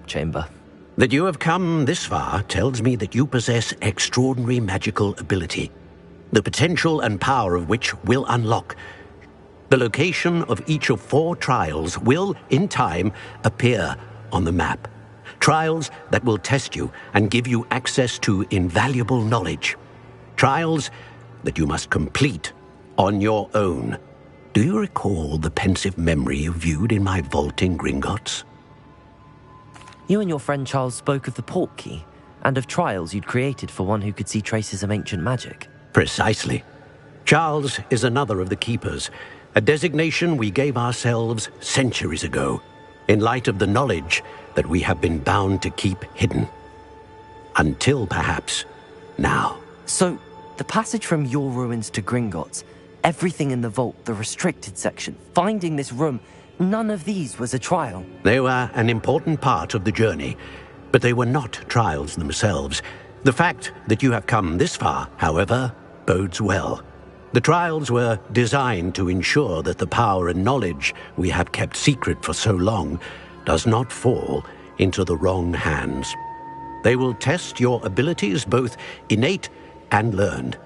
chamber. That you have come this far tells me that you possess extraordinary magical ability, the potential and power of which will unlock. The location of each of 4 trials will, in time, appear on the map. Trials that will test you and give you access to invaluable knowledge. Trials that you must complete on your own. Do you recall the pensive memory you viewed in my vault in Gringotts? You and your friend Charles spoke of the port key, and of trials you'd created for one who could see traces of ancient magic. Precisely. Charles is another of the keepers, a designation we gave ourselves centuries ago, in light of the knowledge that we have been bound to keep hidden. Until, perhaps, now. So, the passage from your ruins to Gringotts, everything in the vault, the restricted section, finding this room, none of these was a trial. They were an important part of the journey, but they were not trials themselves. The fact that you have come this far, however, bodes well. The trials were designed to ensure that the power and knowledge we have kept secret for so long does not fall into the wrong hands. They will test your abilities, both innate and learned.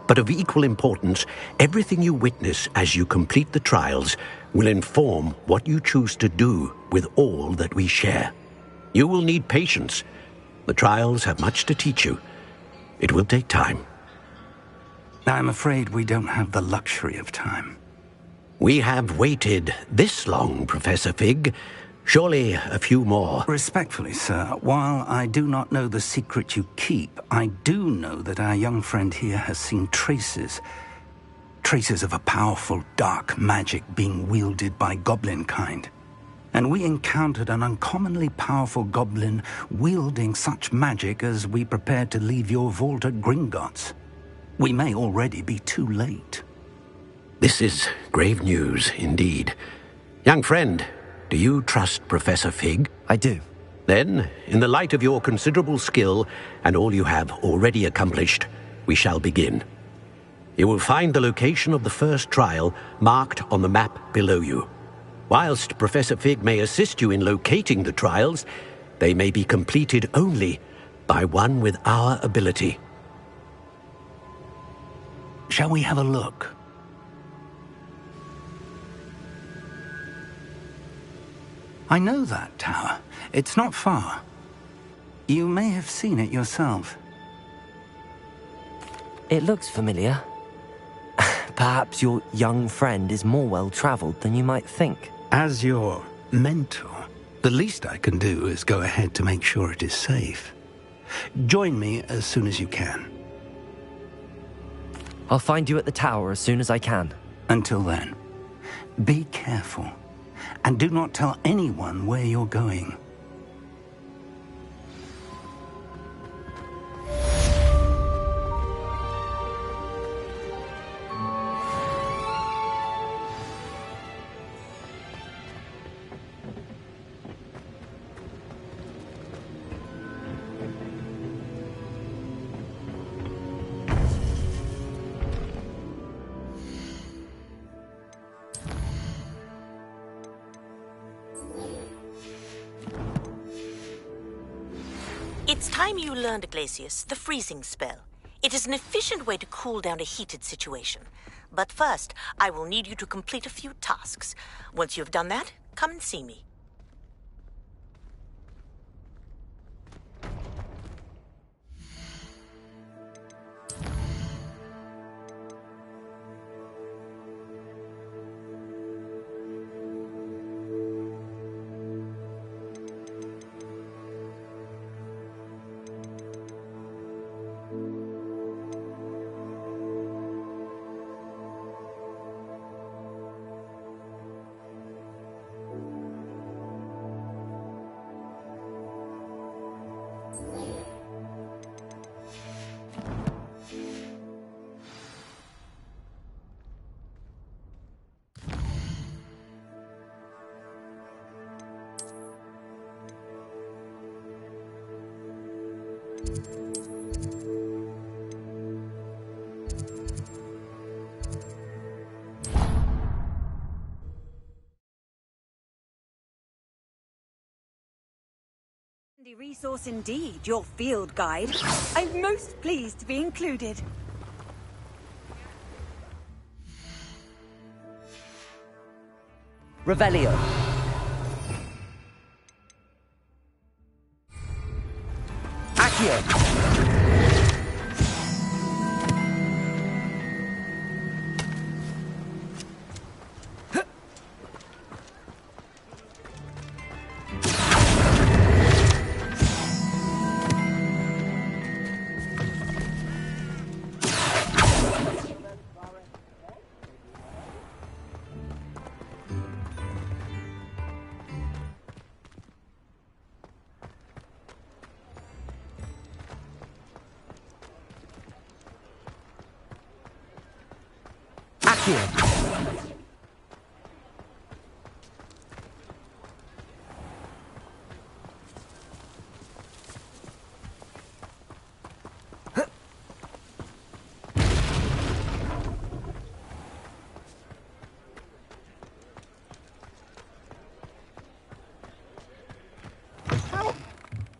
But of equal importance, everything you witness as you complete the trials will inform what you choose to do with all that we share. You will need patience. The trials have much to teach you. It will take time. I'm afraid we don't have the luxury of time. We have waited this long, Professor Fig. Surely a few more. Respectfully, sir, while I do not know the secret you keep, I do know that our young friend here has seen traces of a powerful dark magic being wielded by goblin kind. And we encountered an uncommonly powerful goblin wielding such magic as we prepared to leave your vault at Gringotts. We may already be too late. This is grave news, indeed. Young friend, do you trust Professor Fig? I do. Then, in the light of your considerable skill and all you have already accomplished, we shall begin. You will find the location of the first trial marked on the map below you. Whilst Professor Fig may assist you in locating the trials, they may be completed only by one with our ability. Shall we have a look? I know that tower. It's not far. You may have seen it yourself. It looks familiar. Perhaps your young friend is more well-traveled than you might think. As your mentor, the least I can do is go ahead to make sure it is safe. Join me as soon as you can. I'll find you at the tower as soon as I can. Until then, be careful, and do not tell anyone where you're going. It's time you learned, Glacius, the freezing spell. It is an efficient way to cool down a heated situation. But first, I will need you to complete a few tasks. Once you have done that, come and see me. The resource indeed, your field guide. I'm most pleased to be included. Revelio. Accio.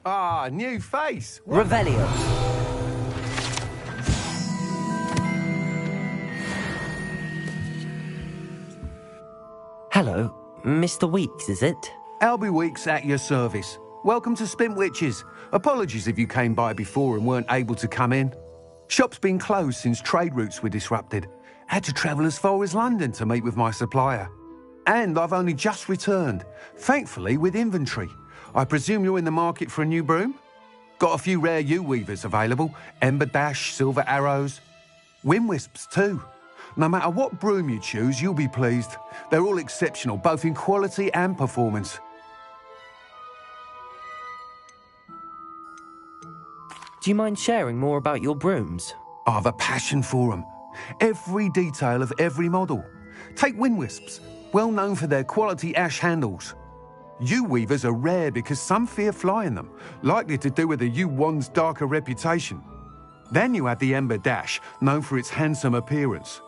Ah, new face. Revelio. Hello, Mr. Weeks, is it? Albie Weeks at your service. Welcome to Spintwitches. Apologies if you came by before and weren't able to come in. Shop's been closed since trade routes were disrupted. Had to travel as far as London to meet with my supplier. And I've only just returned, thankfully with inventory. I presume you're in the market for a new broom? Got a few rare yew-weavers available. Ember Dash, Silver Arrows. Wind Wisps too. No matter what broom you choose, you'll be pleased. They're all exceptional, both in quality and performance. Do you mind sharing more about your brooms? I've a passion for them. Every detail of every model. Take Wind Wisps, well known for their quality ash handles. Yew weavers are rare because some fear flying them, likely to do with the yew wand's darker reputation. Then you have the Ember Dash, known for its handsome appearance.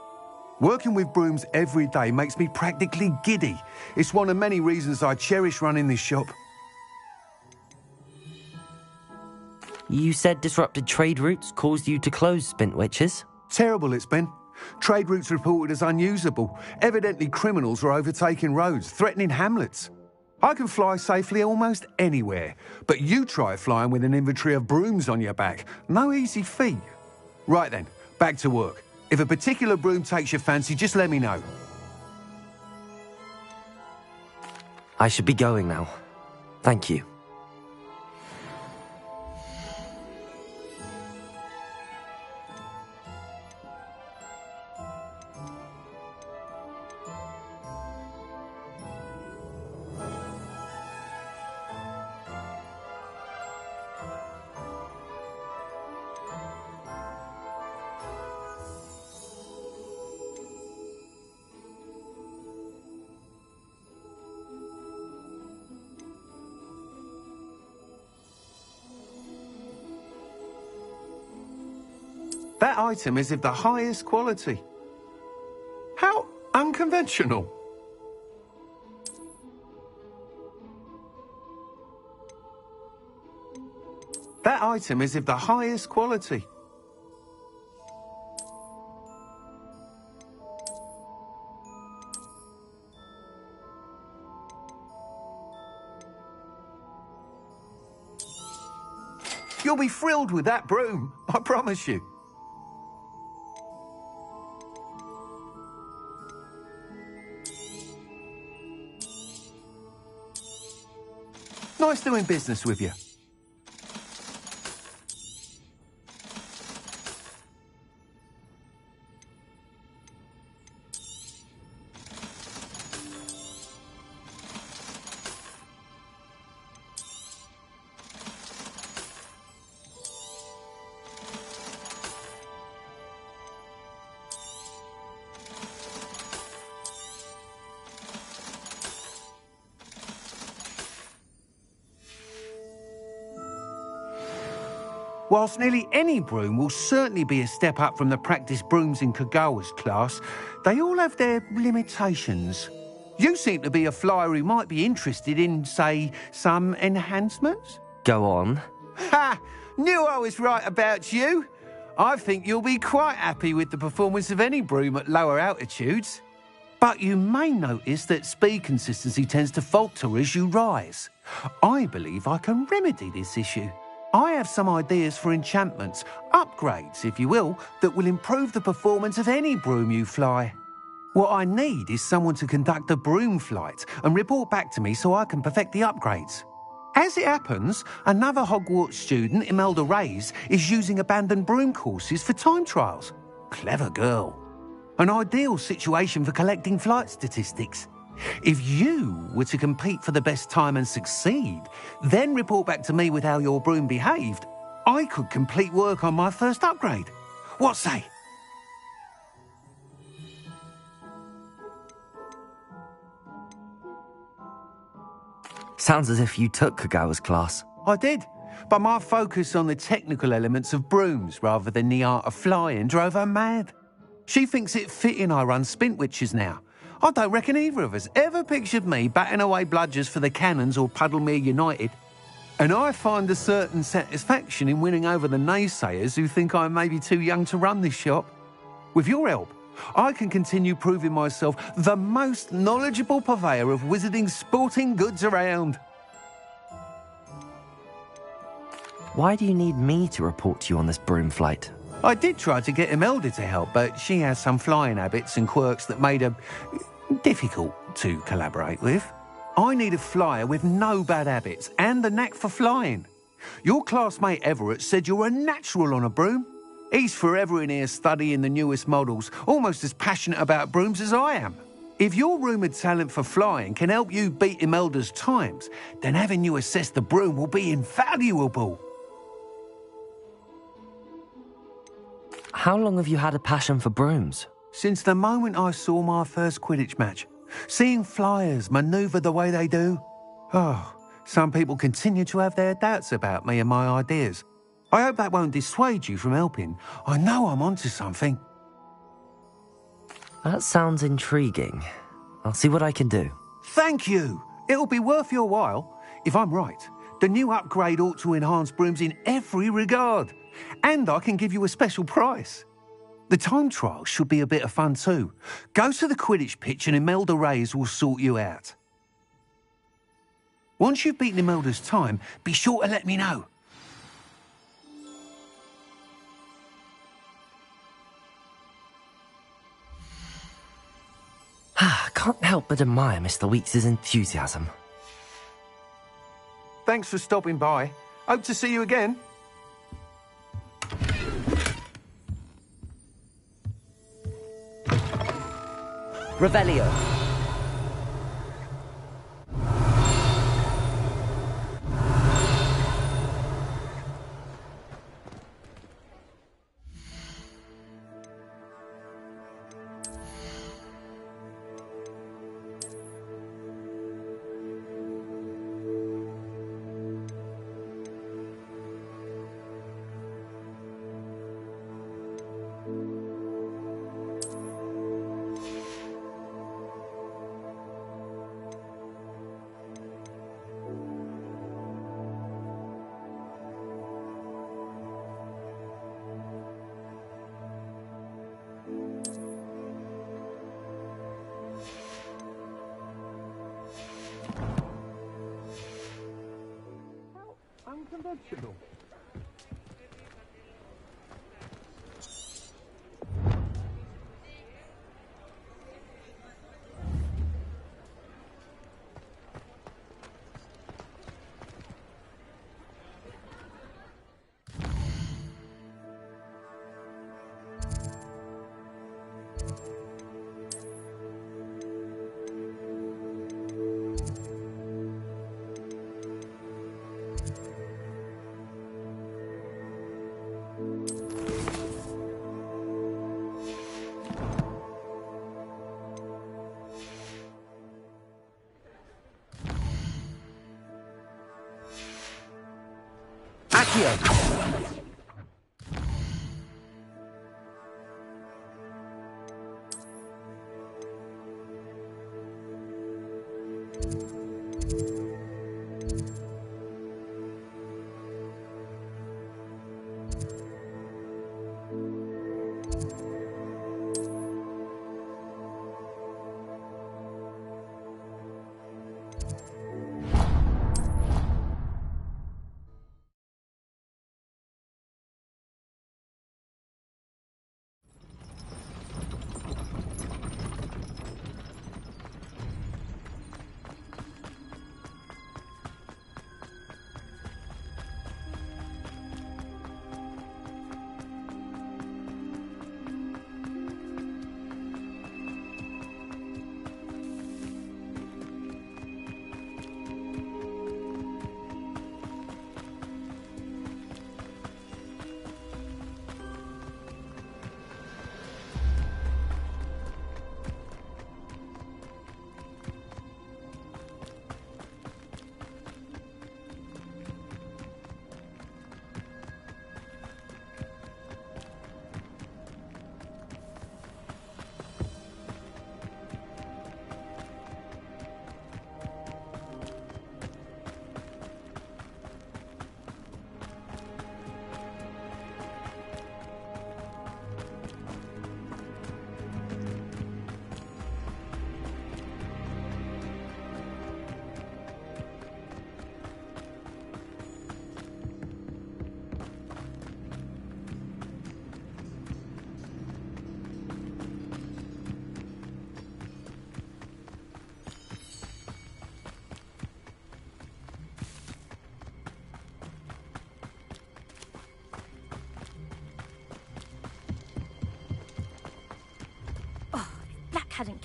Working with brooms every day makes me practically giddy. It's one of many reasons I cherish running this shop. You said disrupted trade routes caused you to close Spintwitches? Terrible it's been. Trade routes reported as unusable. Evidently criminals are overtaking roads, threatening hamlets. I can fly safely almost anywhere, but you try flying with an inventory of brooms on your back. No easy feat. Right then, back to work. If a particular broom takes your fancy, just let me know. I should be going now. Thank you. That item is of the highest quality. How unconventional. That item is of the highest quality. You'll be thrilled with that broom, I promise you. Nice doing business with you. Whilst nearly any broom will certainly be a step up from the practice brooms in Kagawa's class, they all have their limitations. You seem to be a flyer who might be interested in, say, some enhancements? Go on. Ha! Knew I was right about you. I think you'll be quite happy with the performance of any broom at lower altitudes. But you may notice that speed consistency tends to falter as you rise. I believe I can remedy this issue. I have some ideas for enchantments, upgrades, if you will, that will improve the performance of any broom you fly. What I need is someone to conduct a broom flight and report back to me so I can perfect the upgrades. As it happens, another Hogwarts student, Imelda Reyes, is using abandoned broom courses for time trials. Clever girl. An ideal situation for collecting flight statistics. If you were to compete for the best time and succeed, then report back to me with how your broom behaved, I could complete work on my first upgrade. What say? Sounds as if you took Kagawa's class. I did, but my focus on the technical elements of brooms rather than the art of flying drove her mad. She thinks it fitting I run Spintwitches now. I don't reckon either of us ever pictured me batting away bludgers for the Cannons or Puddlemere United. And I find a certain satisfaction in winning over the naysayers who think I may be too young to run this shop. With your help, I can continue proving myself the most knowledgeable purveyor of wizarding sporting goods around. Why do you need me to report to you on this broom flight? I did try to get Imelda to help, but she has some flying habits and quirks that made her difficult to collaborate with. I need a flyer with no bad habits and the knack for flying. Your classmate Everett said you're a natural on a broom. He's forever in here studying the newest models, almost as passionate about brooms as I am. If your rumoured talent for flying can help you beat Imelda's times, then having you assess the broom will be invaluable. How long have you had a passion for brooms? Since the moment I saw my first Quidditch match, seeing flyers manoeuvre the way they do. Oh, some people continue to have their doubts about me and my ideas. I hope that won't dissuade you from helping. I know I'm onto something. That sounds intriguing. I'll see what I can do. Thank you. It'll be worth your while. If I'm right, the new upgrade ought to enhance brooms in every regard. And I can give you a special price. The time trial should be a bit of fun too. Go to the Quidditch pitch and Imelda Reyes will sort you out. Once you've beaten Imelda's time, be sure to let me know. I can't help but admire Mr. Weeks' enthusiasm. Thanks for stopping by. Hope to see you again. Revelio. Unconventional. Accio.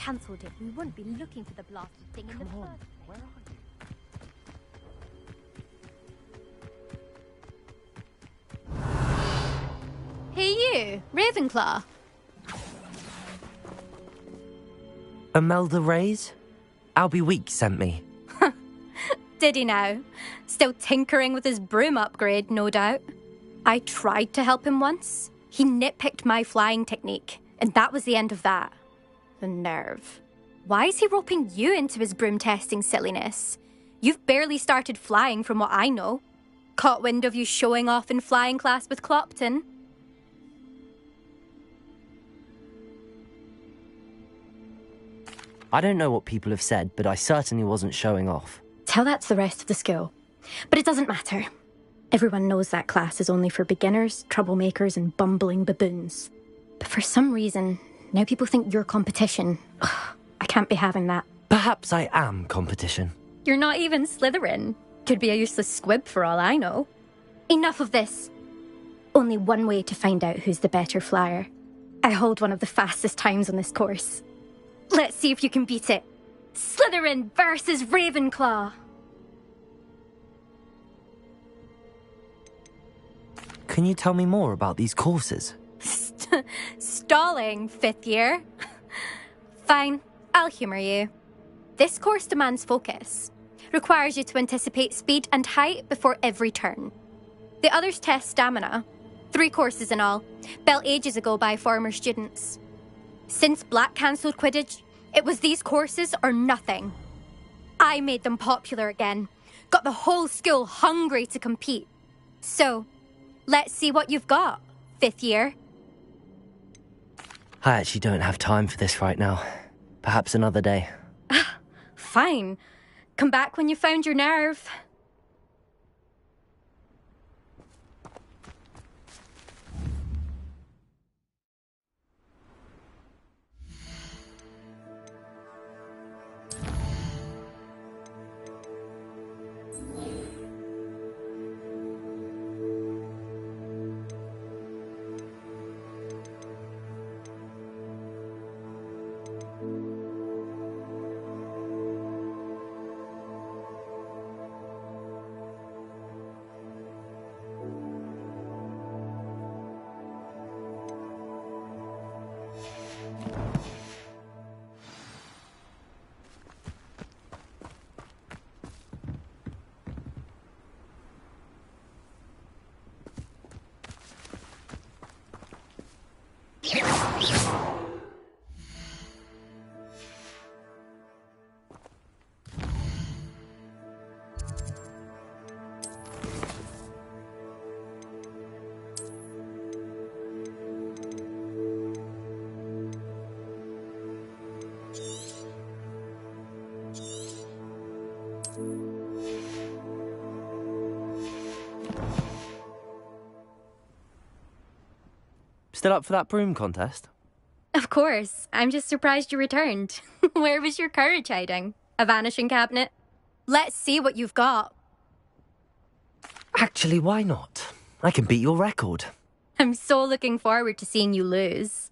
cancelled it, we wouldn't be looking for the blasted thing in the first place. Where are you? Hey you, Ravenclaw. Imelda Reyes? Albie Weeks sent me. Did he now? Still tinkering with his broom upgrade, no doubt. I tried to help him once. He nitpicked my flying technique, and that was the end of that. The nerve. Why is he roping you into his broom testing silliness? You've barely started flying from what I know. Caught wind of you showing off in flying class with Clopton. I don't know what people have said, but I certainly wasn't showing off. Tell that to the rest of the school. But it doesn't matter. Everyone knows that class is only for beginners, troublemakers, and bumbling baboons. But for some reason, now people think you're competition. Ugh, I can't be having that. Perhaps I am competition. You're not even Slytherin. Could be a useless squib for all I know. Enough of this. Only one way to find out who's the better flyer. I hold one of the fastest times on this course. Let's see if you can beat it. Slytherin versus Ravenclaw. Can you tell me more about these courses? Stalling, 5th year. Fine, I'll humour you. This course demands focus. Requires you to anticipate speed and height before every turn. The others test stamina. 3 courses in all, built ages ago by former students. Since Black cancelled Quidditch, it was these courses or nothing. I made them popular again. Got the whole school hungry to compete. So, let's see what you've got, 5th year. I actually don't have time for this right now. Perhaps another day. Fine. Come back when you found your nerve. Still up for that broom contest? Of course. I'm just surprised you returned. Where was your courage hiding? A vanishing cabinet? Let's see what you've got. Actually, why not? I can beat your record. I'm so looking forward to seeing you lose.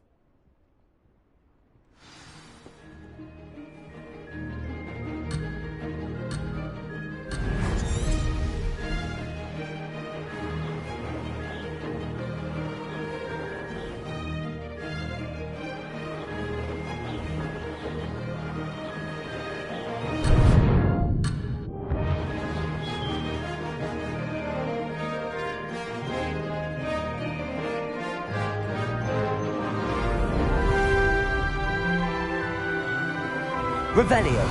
Revelio.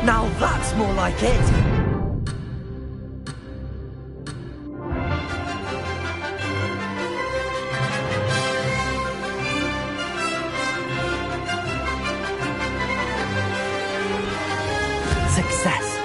Now that's more like it! Success!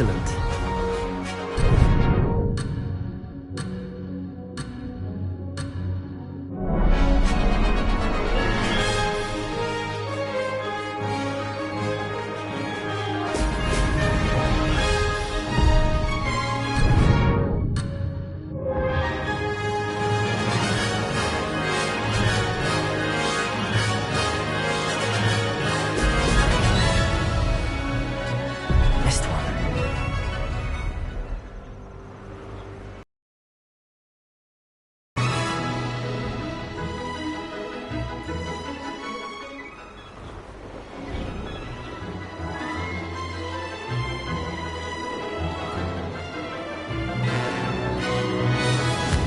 Excellent. Missed one.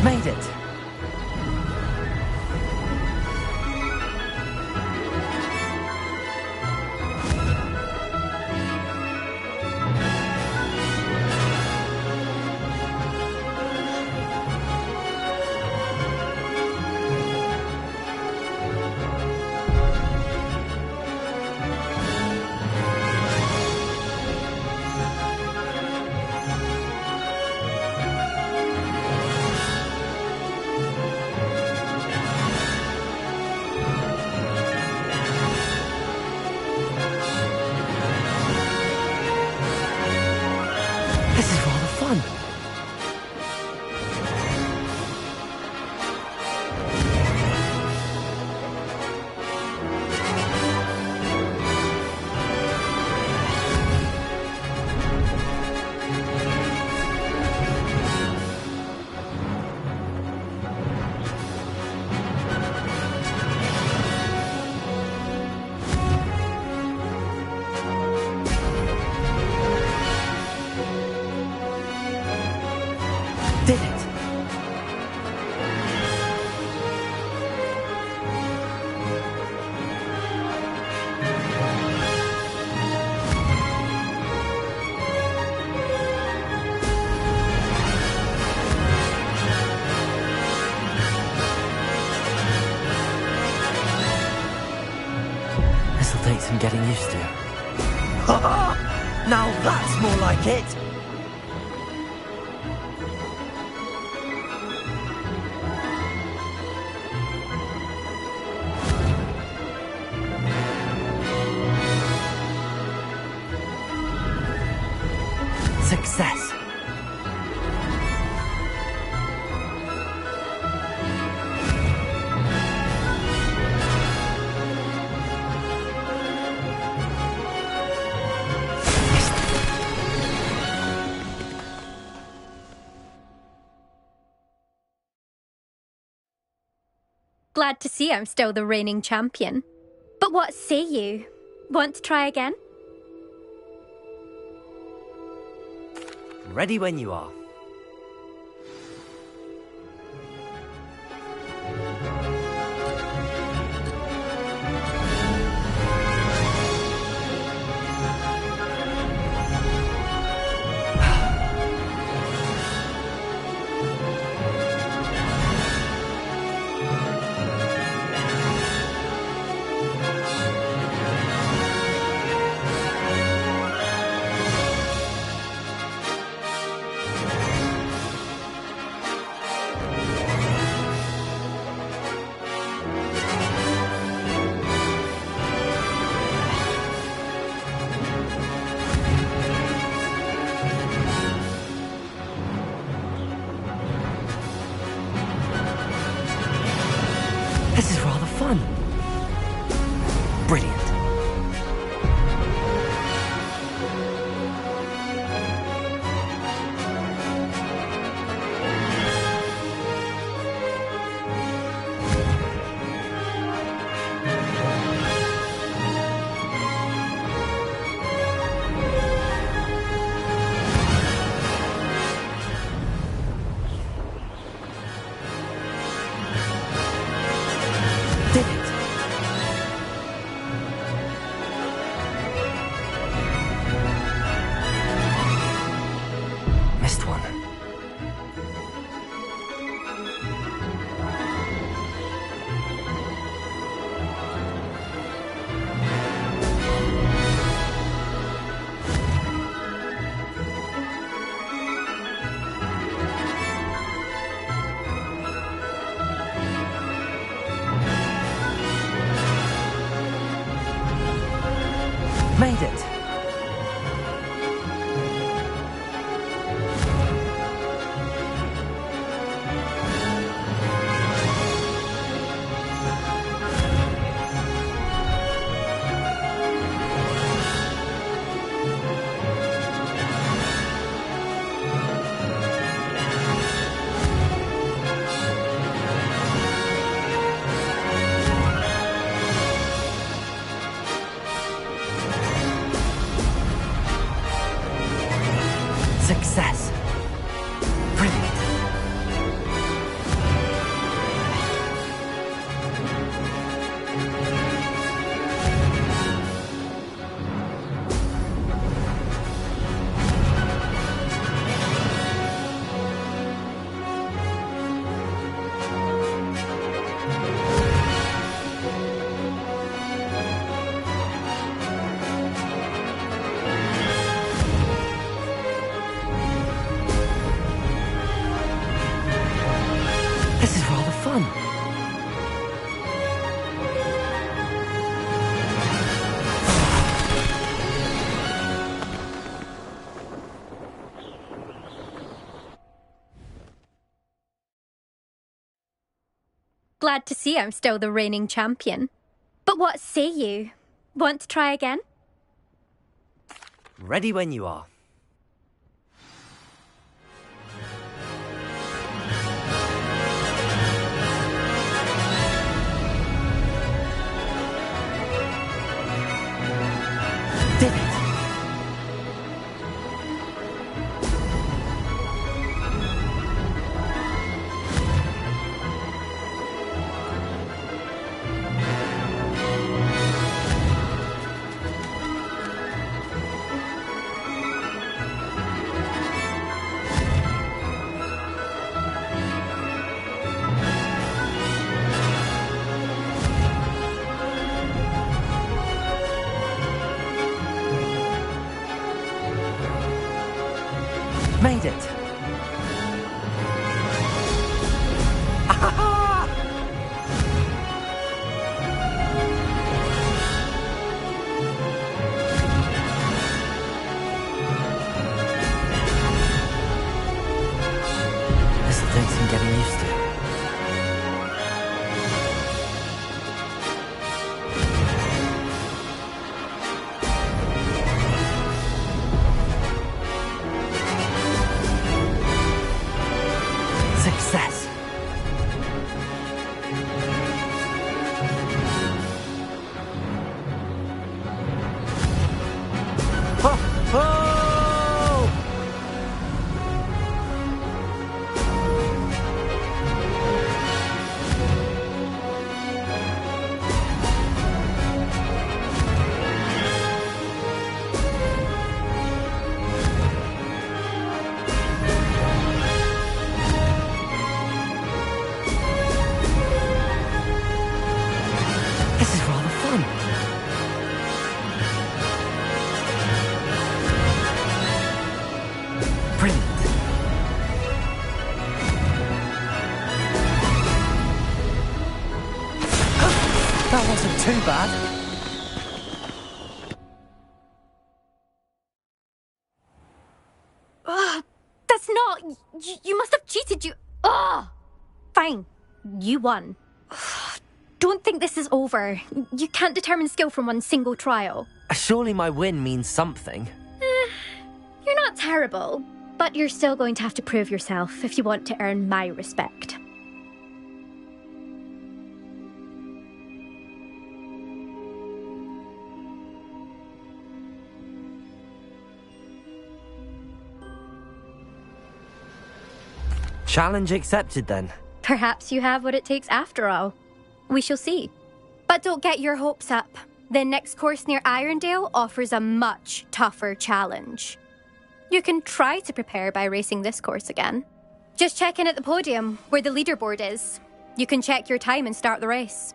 Made it. This is rather fun. Did it. This'll take some getting used to. Now that's more like it! Success! Glad to see I'm still the reigning champion. But what say you? Want to try again? Ready when you are. Made it! Success. Brilliant. This is rather fun. Glad to see I'm still the reigning champion. But what say you? Want to try again? Ready when you are. Did it! Made it! This'll take some getting used to. Success. Ho, ho! This is rather fun. Brilliant. That wasn't too bad. That's not... You must have cheated, you... Ugh! Fine. You won. Don't think this is over. You can't determine skill from one single trial. Surely my win means something. You're not terrible, but you're still going to have to prove yourself if you want to earn my respect. Challenge accepted then. Perhaps you have what it takes after all. We shall see. But don't get your hopes up. The next course near Irondale offers a much tougher challenge. You can try to prepare by racing this course again. Just check in at the podium, where the leaderboard is. You can check your time and start the race.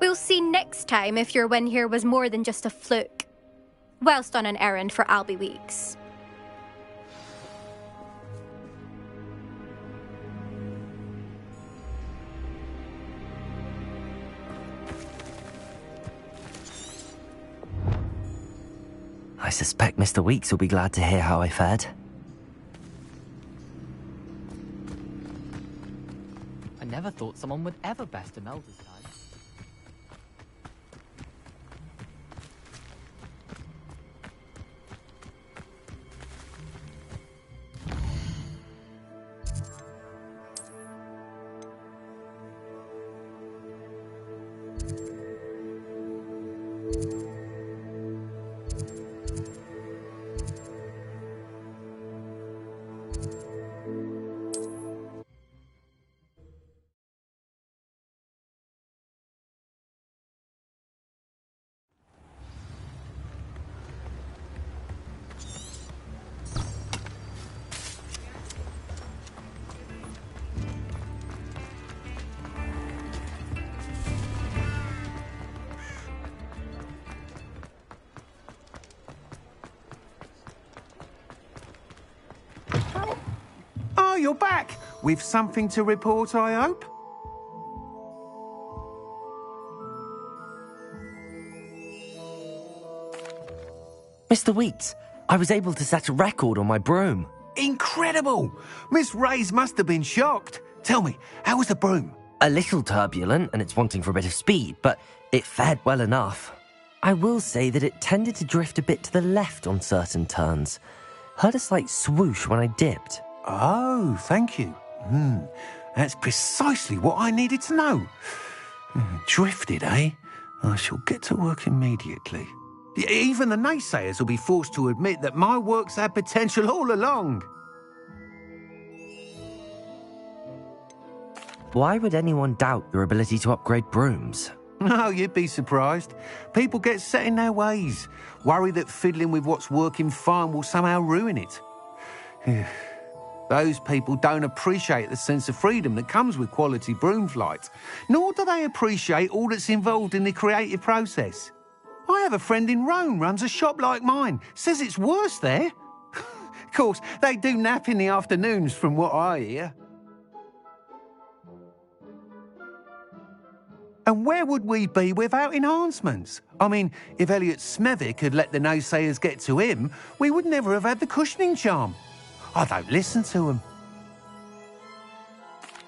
We'll see next time if your win here was more than just a fluke. Whilst on an errand for Albie Weeks. I suspect Mr. Weeks will be glad to hear how I fared. I never thought someone would ever best an elder's time. Oh, you're back! With something to report, I hope? Mr. Weeks, I was able to set a record on my broom. Incredible! Miss Reyes must have been shocked. Tell me, how was the broom? A little turbulent, and it's wanting for a bit of speed, but it fared well enough. I will say that it tended to drift a bit to the left on certain turns. Heard a slight swoosh when I dipped. Oh, thank you. That's precisely what I needed to know. Drifted, eh? I shall get to work immediately. Even the naysayers will be forced to admit that my work's had potential all along. Why would anyone doubt your ability to upgrade brooms? Oh, you'd be surprised. People get set in their ways, worry that fiddling with what's working fine will somehow ruin it. Those people don't appreciate the sense of freedom that comes with quality broom flight, nor do they appreciate all that's involved in the creative process. I have a friend in Rome runs a shop like mine, says it's worse there. Of course, they do nap in the afternoons from what I hear. And where would we be without enhancements? I mean, if Elliot Smethwick had let the naysayers get to him, we would never have had the cushioning charm. I don't listen to them.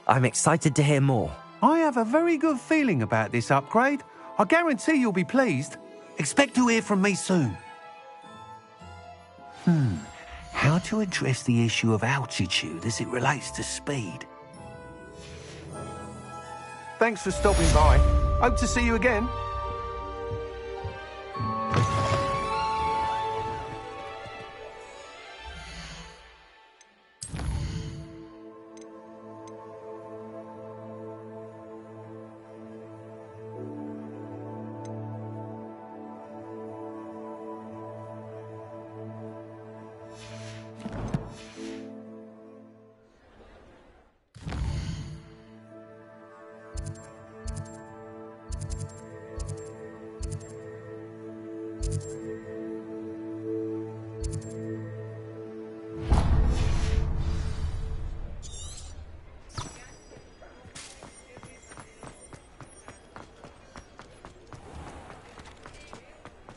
I'm excited to hear more. I have a very good feeling about this upgrade. I guarantee you'll be pleased. Expect to hear from me soon. How to address the issue of altitude as it relates to speed? Thanks for stopping by. Hope to see you again.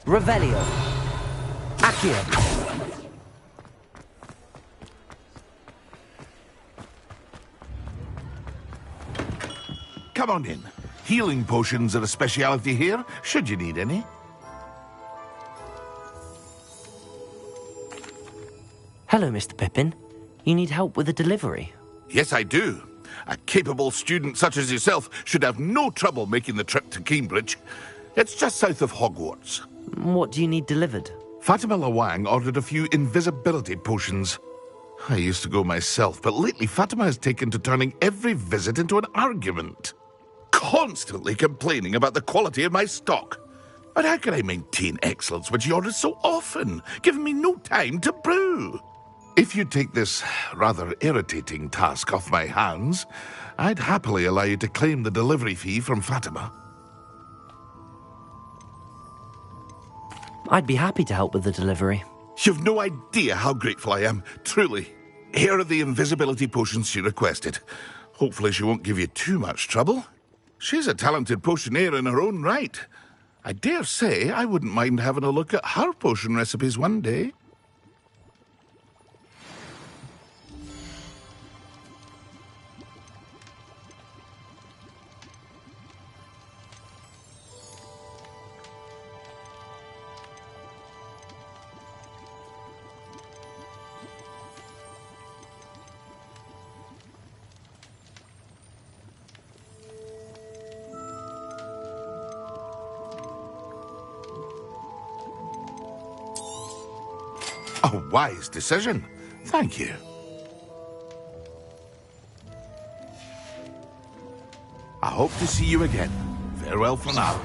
Revelio. Accio. Come on in. Healing potions are a speciality here, should you need any. Hello, Mr. Pippin. You need help with a delivery? Yes, I do. A capable student such as yourself should have no trouble making the trip to Cambridge. It's just south of Hogwarts. What do you need delivered? Fatima Lawang ordered a few invisibility potions. I used to go myself, but lately Fatima has taken to turning every visit into an argument. Constantly complaining about the quality of my stock. But how can I maintain excellence when she orders so often, giving me no time to brew? If you take this rather irritating task off my hands, I'd happily allow you to claim the delivery fee from Fatima. I'd be happy to help with the delivery. You've no idea how grateful I am, truly. Here are the invisibility potions she requested. Hopefully she won't give you too much trouble. She's a talented potioneer in her own right. I dare say I wouldn't mind having a look at her potion recipes one day. A wise decision. Thank you. I hope to see you again. Farewell for now.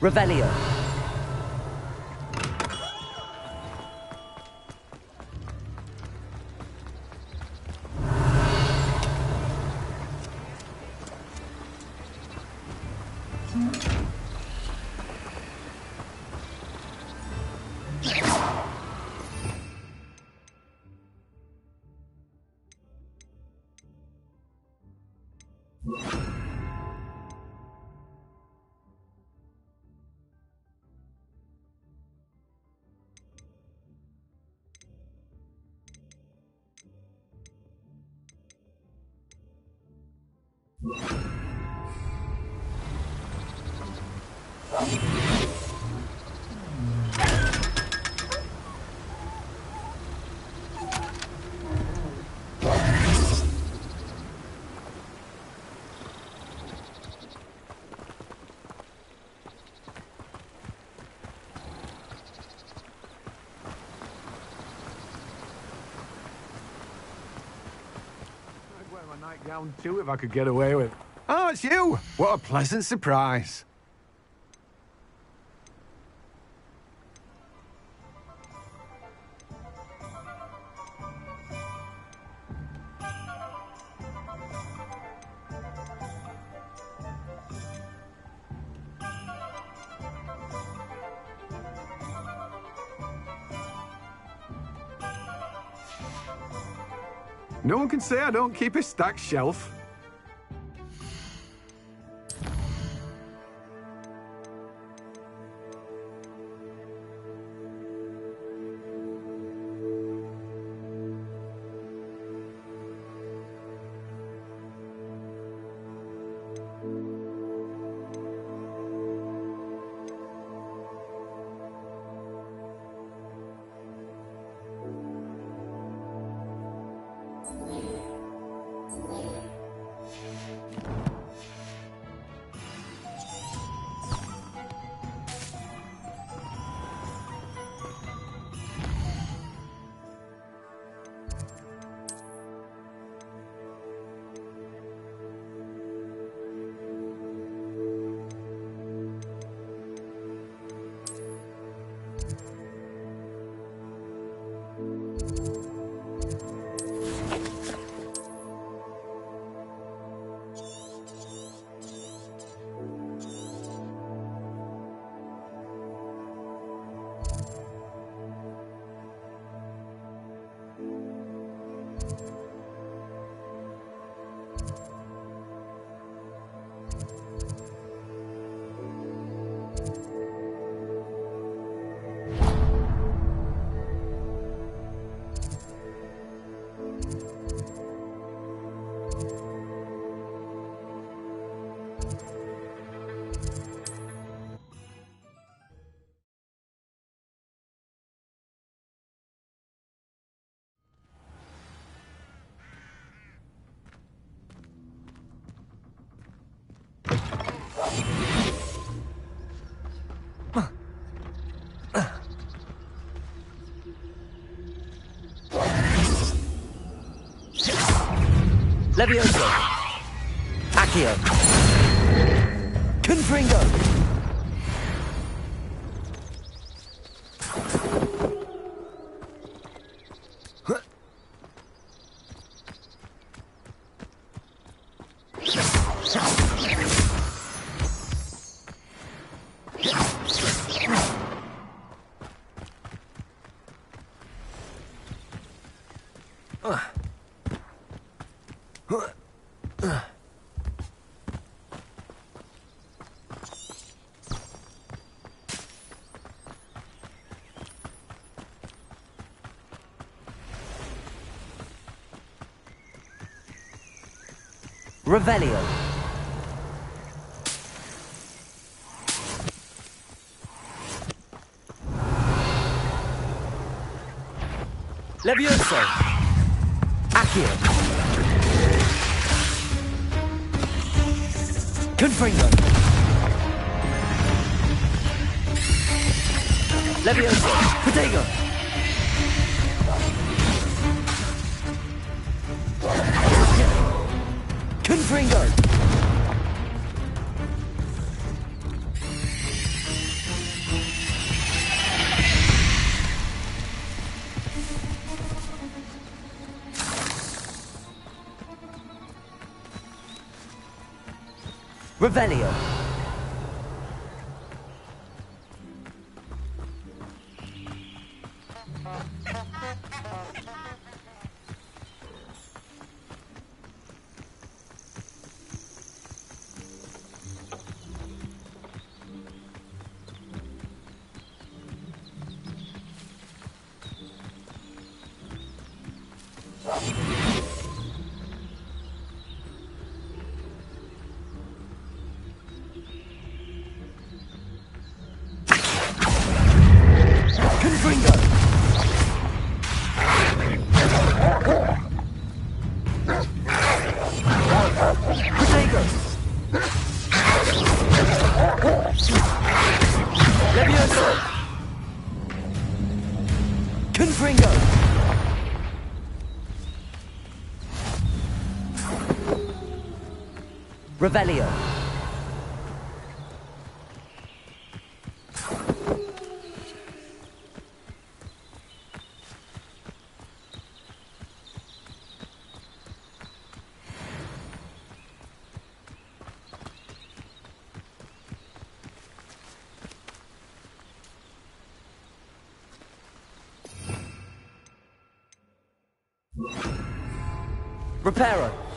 Revelio. Nightgown too, if I could get away with. Oh, it's you! What a pleasant surprise. No one can say I don't keep a stacked shelf. Levioso! Accio! Confringo! Revelio. Levioso. Accio. Confringo. Levioso. Protego. Confringo. Revelio. Confringo. Protego. Levioso. Confringo. Revelio. Reparo.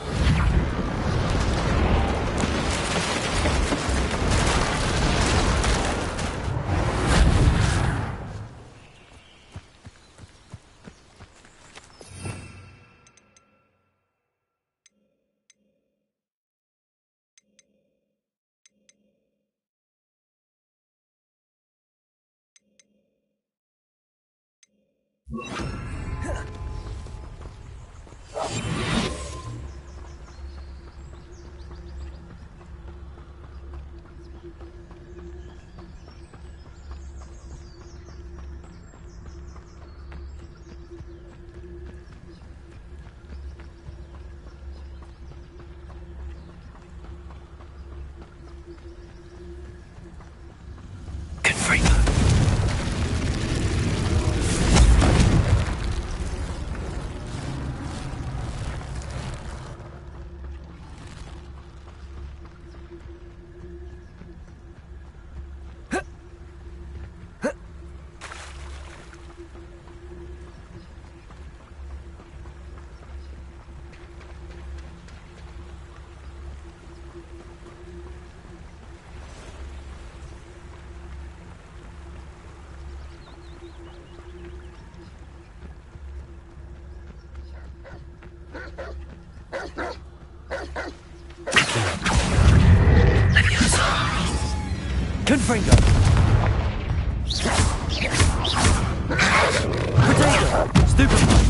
Confringo. Potato. Stupid.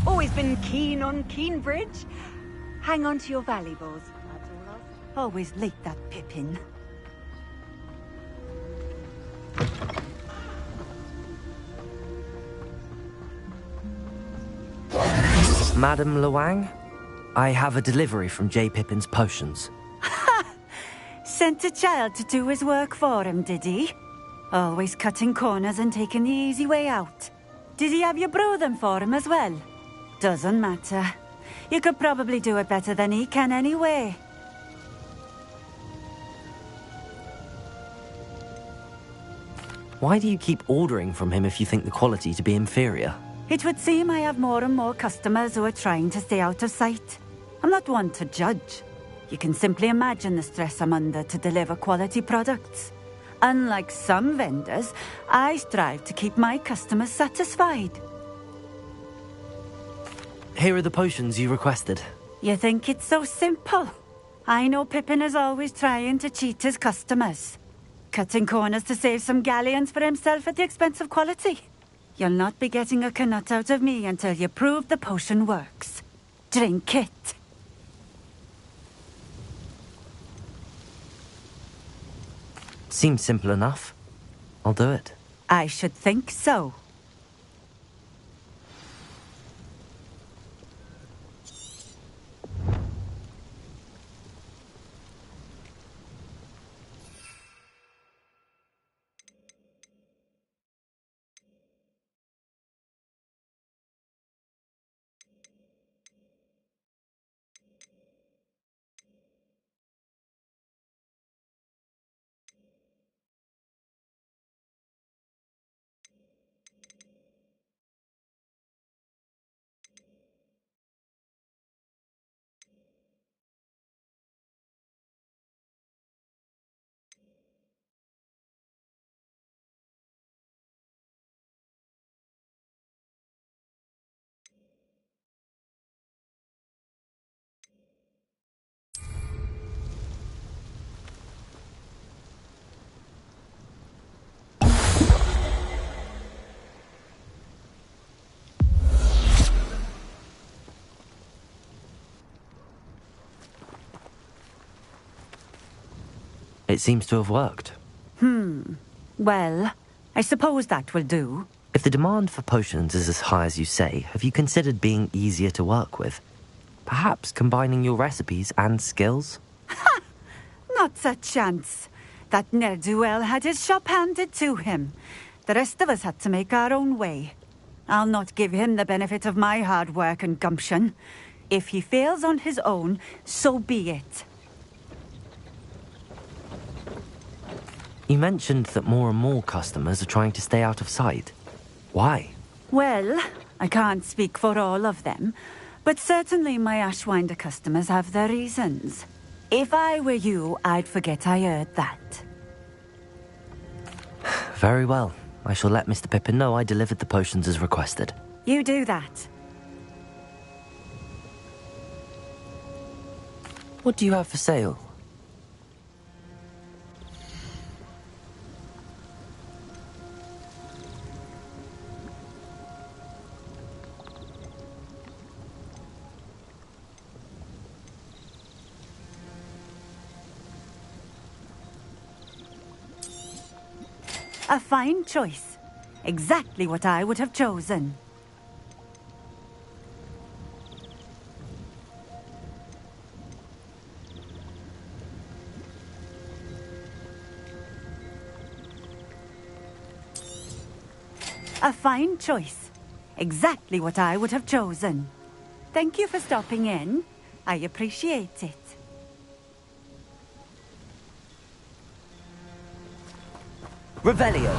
Always been keen on Keenbridge. Hang on to your valuables. That's all I'll... Always late, that Pippin. Madam Luang, I have a delivery from J. Pippin's potions. Sent a child to do his work for him, did he? Always cutting corners and taking the easy way out. Did he have you brew them for him as well? Doesn't matter. You could probably do it better than he can anyway. Why do you keep ordering from him if you think the quality to be inferior? It would seem I have more and more customers who are trying to stay out of sight. I'm not one to judge. You can simply imagine the stress I'm under to deliver quality products. Unlike some vendors, I strive to keep my customers satisfied. Here are the potions you requested. You think it's so simple? I know Pippin is always trying to cheat his customers. Cutting corners to save some galleons for himself at the expense of quality. You'll not be getting a canut out of me until you prove the potion works. Drink it. Seems simple enough. I'll do it. I should think so. It seems to have worked. Well, I suppose that will do. If the demand for potions is as high as you say, have you considered being easier to work with? Perhaps combining your recipes and skills? Not a chance. That ne'er-do-well had his shop handed to him. The rest of us had to make our own way. I'll not give him the benefit of my hard work and gumption. If he fails on his own, so be it. You mentioned that more and more customers are trying to stay out of sight. Why? Well, I can't speak for all of them, but certainly my Ashwinder customers have their reasons. If I were you, I'd forget I heard that. Very well. I shall let Mr. Pippin know I delivered the potions as requested. You do that. What do you have for sale? A fine choice. Exactly what I would have chosen. A fine choice. Exactly what I would have chosen. Thank you for stopping in. I appreciate it. Revelio!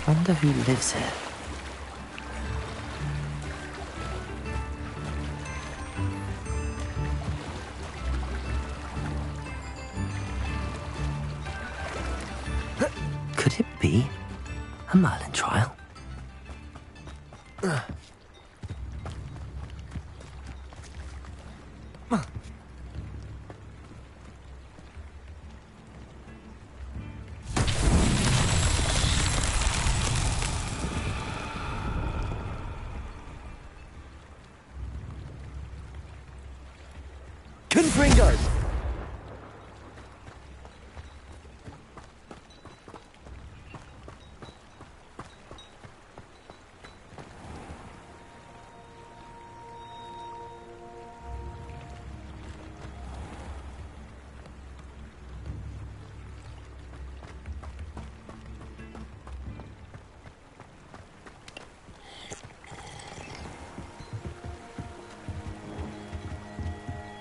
Wonder who lives here. Could it be a Merlin trial? Confringo!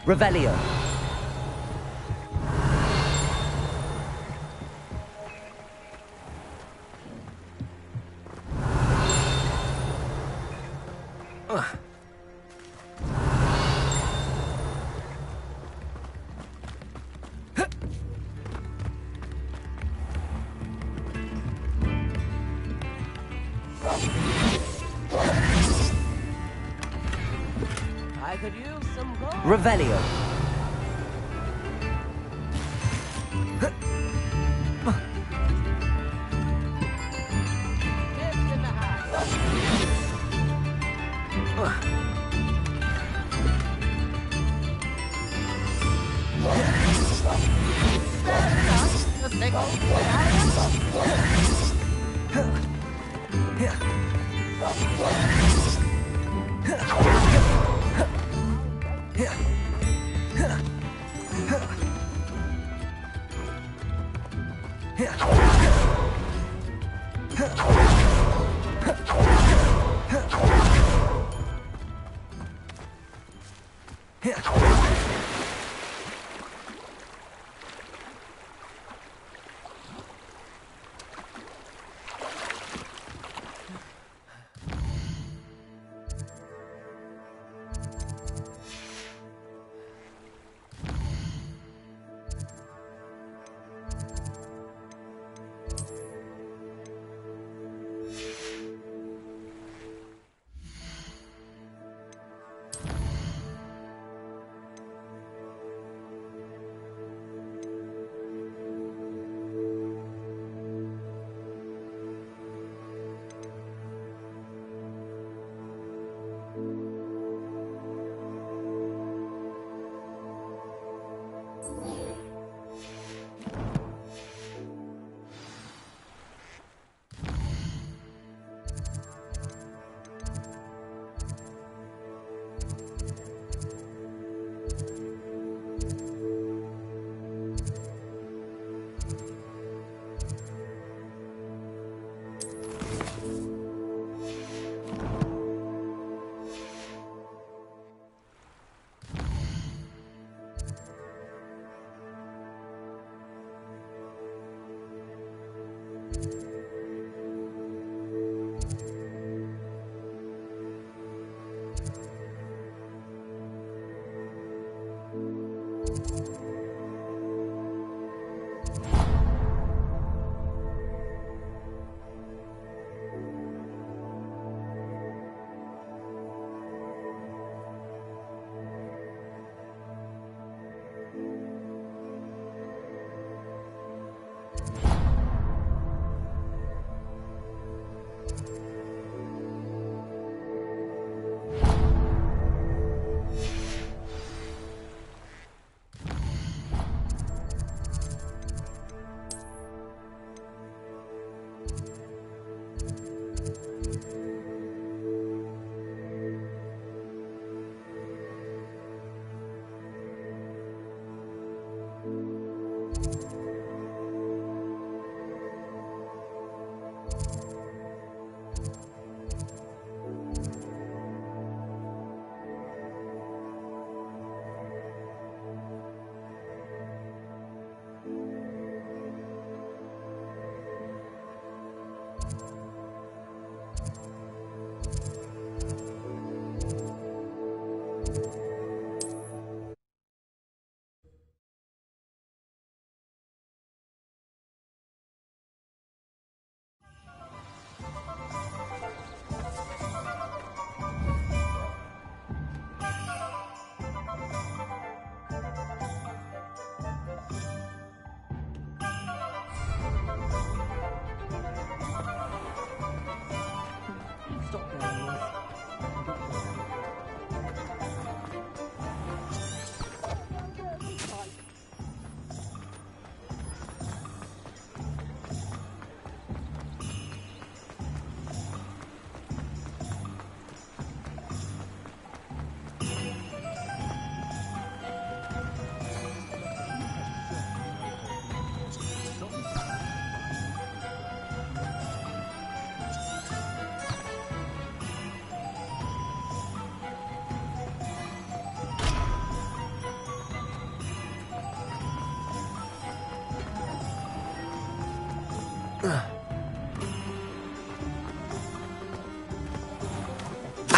Revelio. I could use some gold. Revelio. Gifts in the house. Just take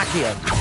Accio.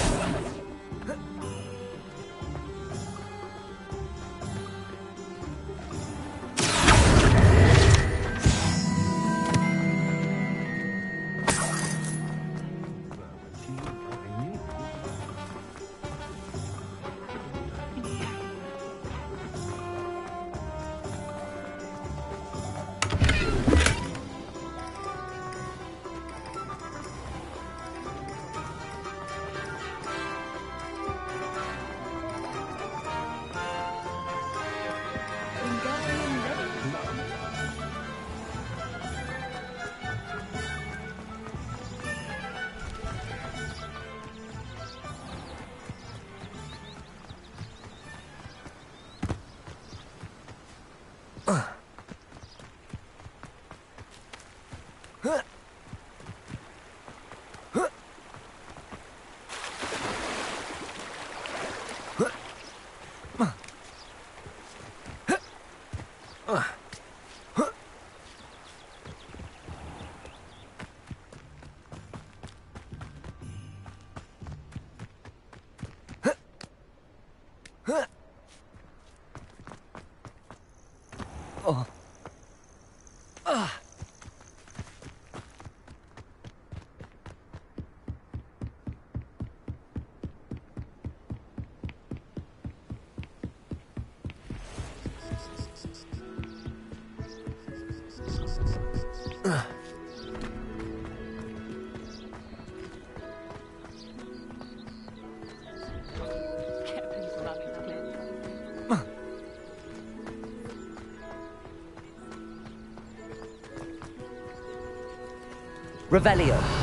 Revelio.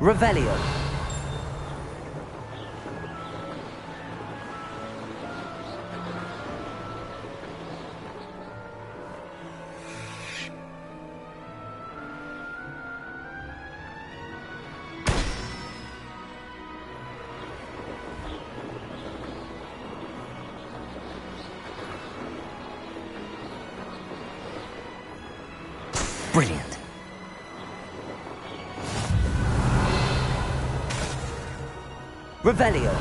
Revelio. Brilliant. Revelio.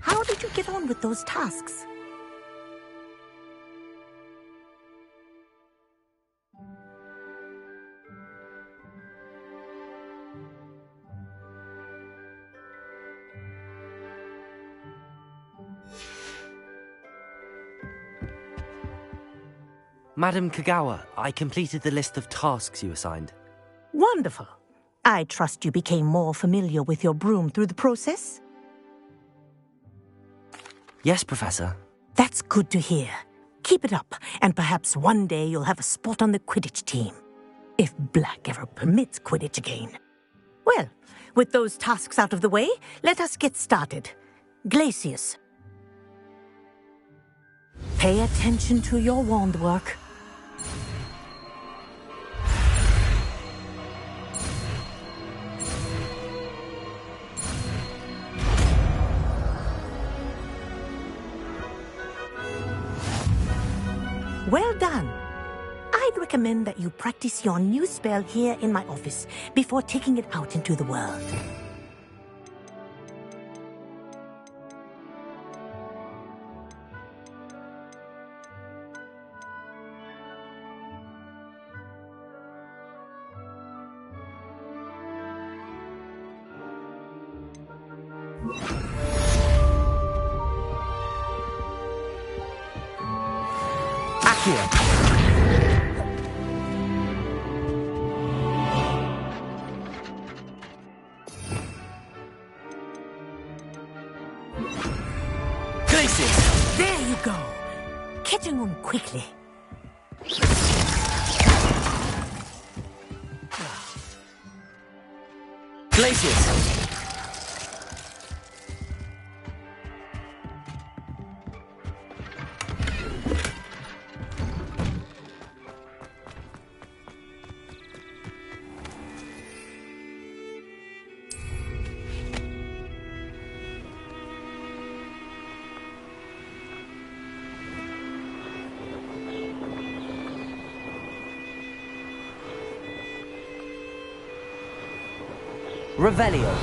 How did you get on with those tasks? Madam Kagawa, I completed the list of tasks you assigned. Wonderful. I trust you became more familiar with your broom through the process? Yes, Professor. That's good to hear. Keep it up, and perhaps one day you'll have a spot on the Quidditch team. If Black ever permits Quidditch again. Well, with those tasks out of the way, let us get started. Glacius. Pay attention to your wand work. Well done. I'd recommend that you practice your new spell here in my office before taking it out into the world. Accio. Glacius. There you go. Catching on quickly. Glacius. Revelio.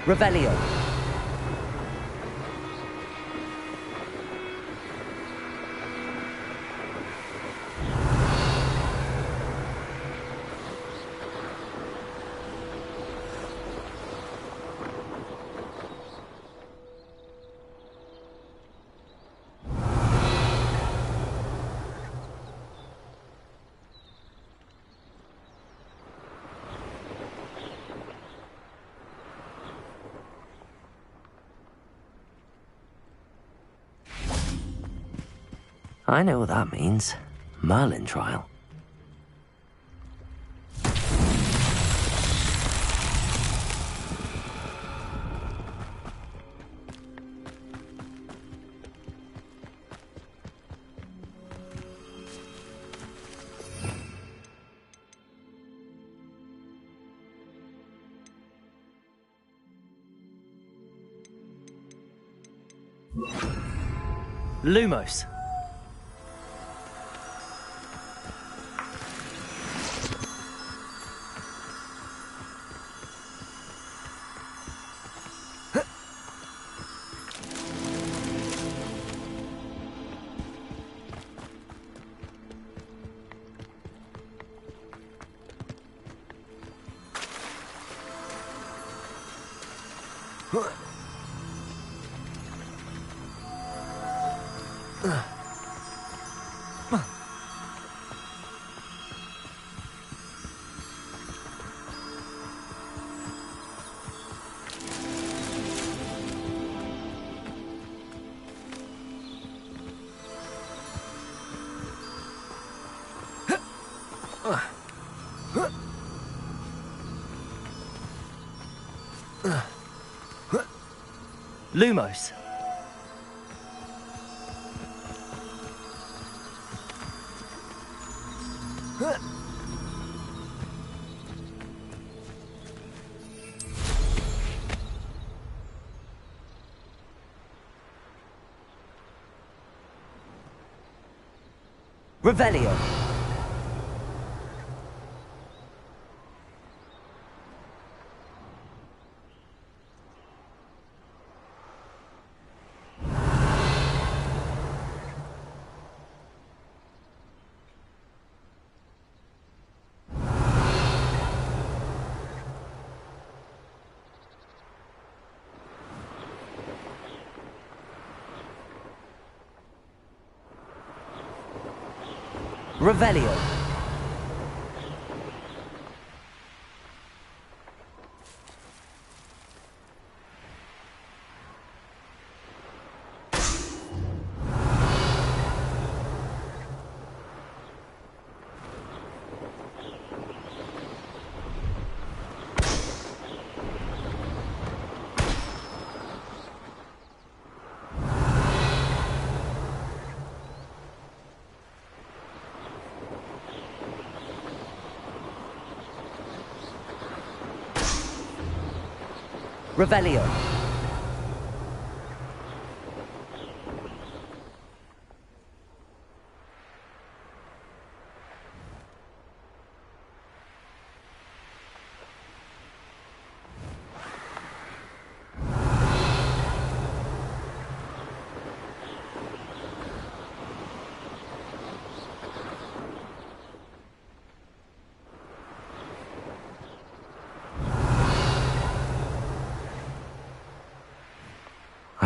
Revelio. I know what that means. Merlin trial. Lumos. Lumos. Revelio. Revelio. Revelio.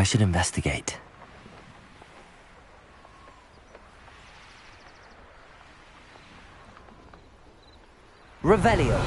I should investigate. Revelio.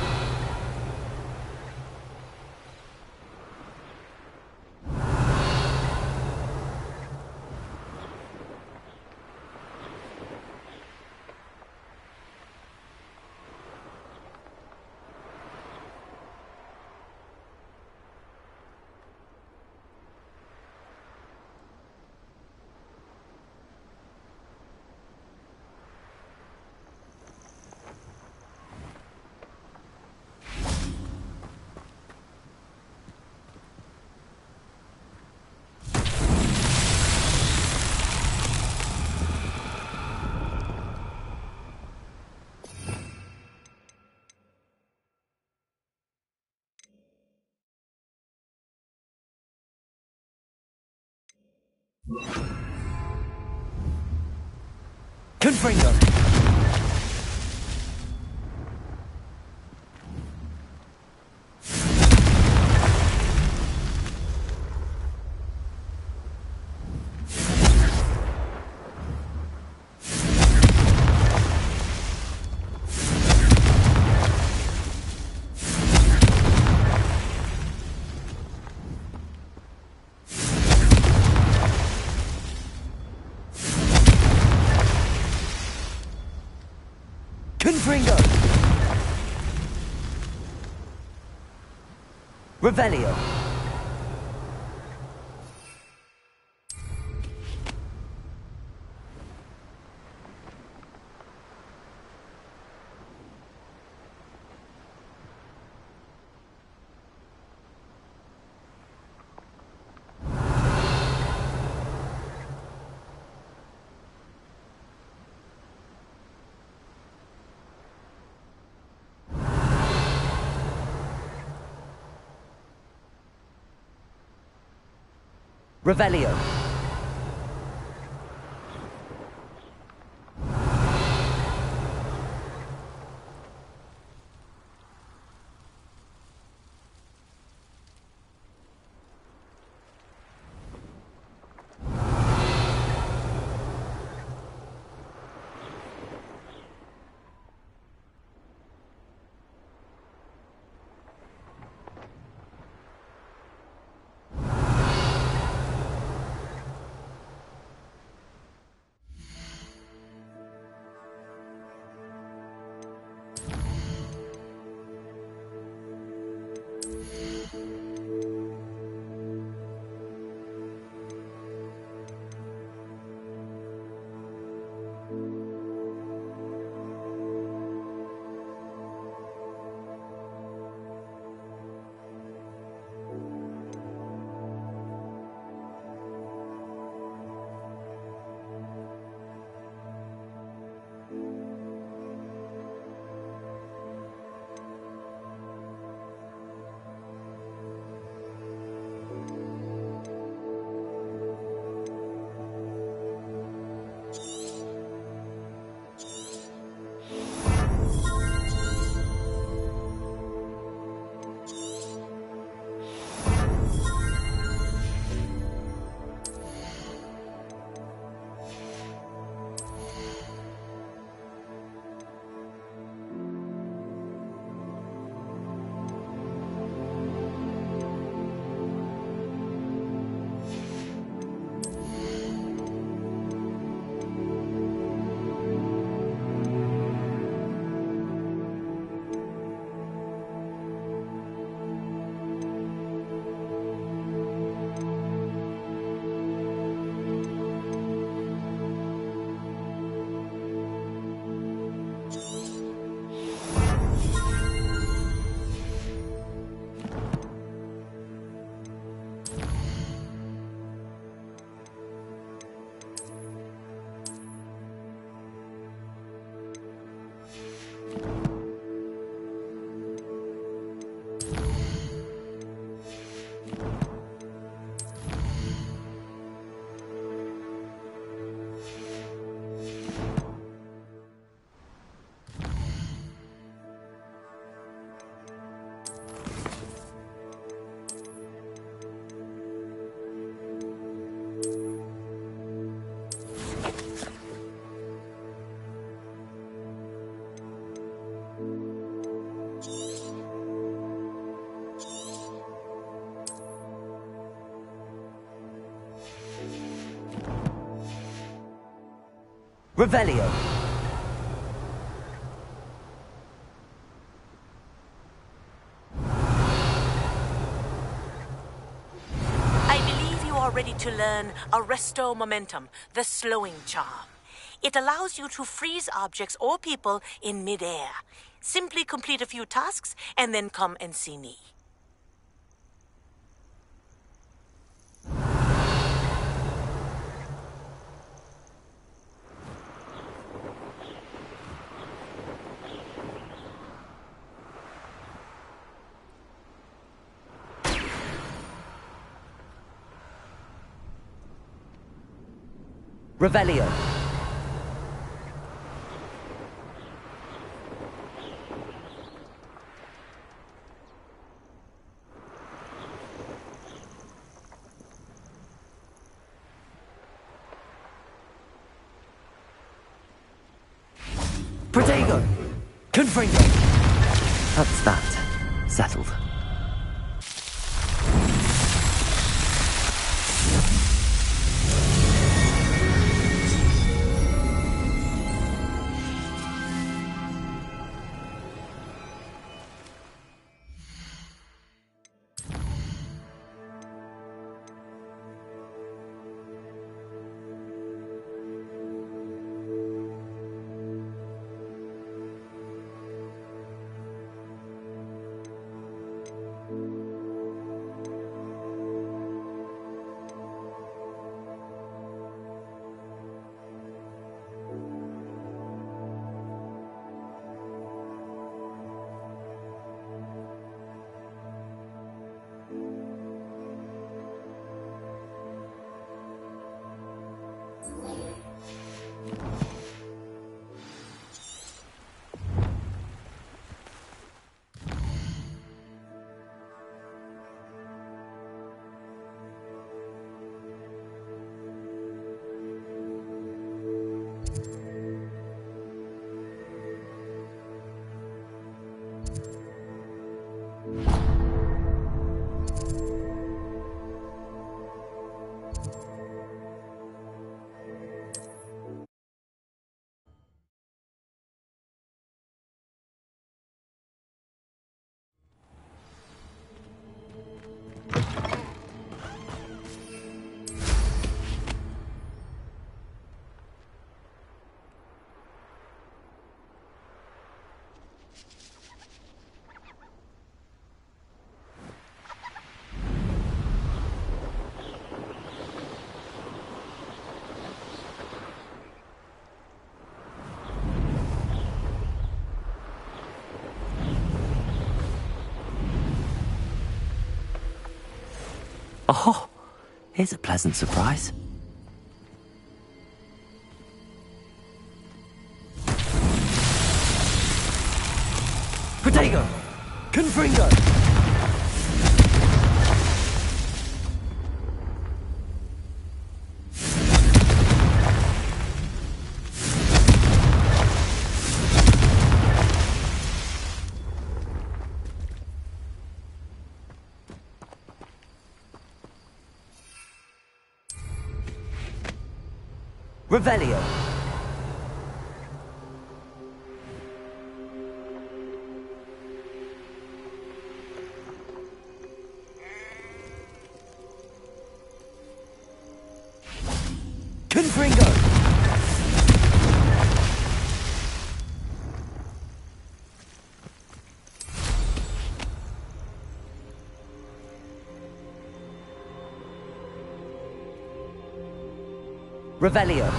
Confringo! Confringo! Revelio! Revelio! Revelio. I believe you are ready to learn Arresto Momentum, the slowing charm. It allows you to freeze objects or people in midair. Simply complete a few tasks and then come and see me. Revelio. Protego! Confringo! That's that. Settled. Oh, here's a pleasant surprise. Protego! Confringo! Revelio. Confringo. Revelio.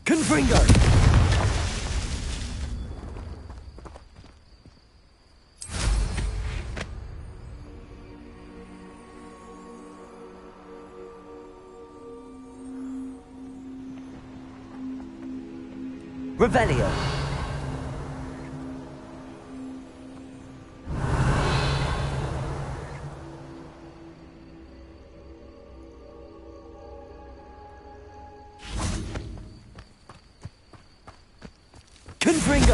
Confringo. Revelio. Confringo.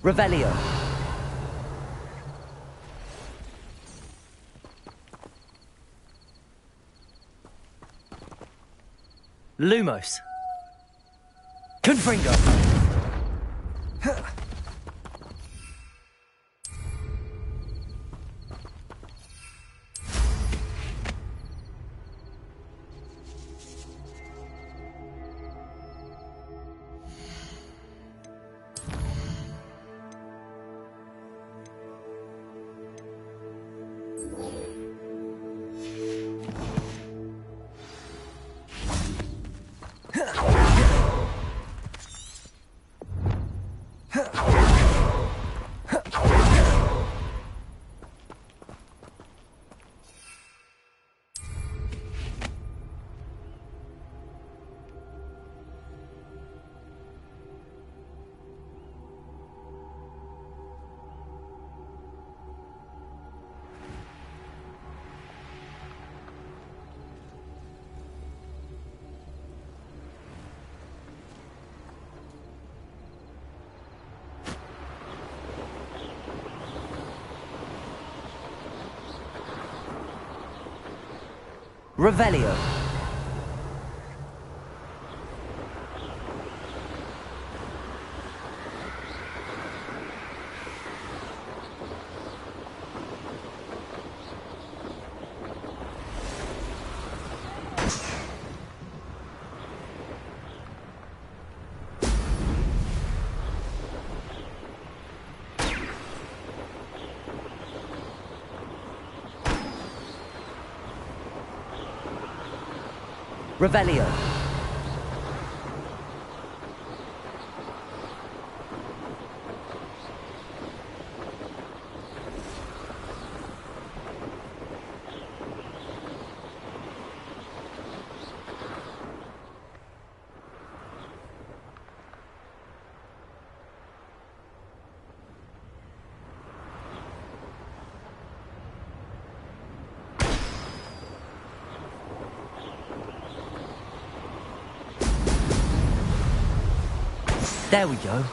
Revelio. Lumos. Confringo. Revelio. Revelio. There we go.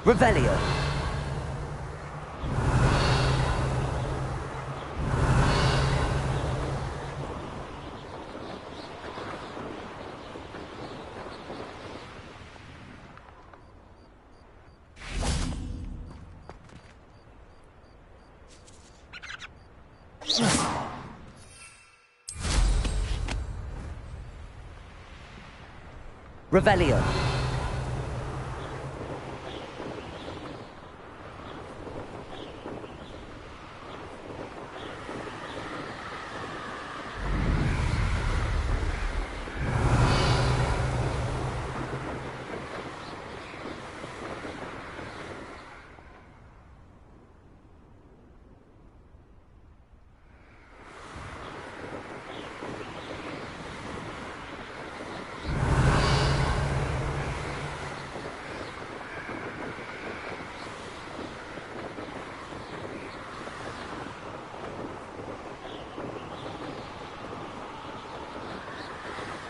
Revelio. Revelio.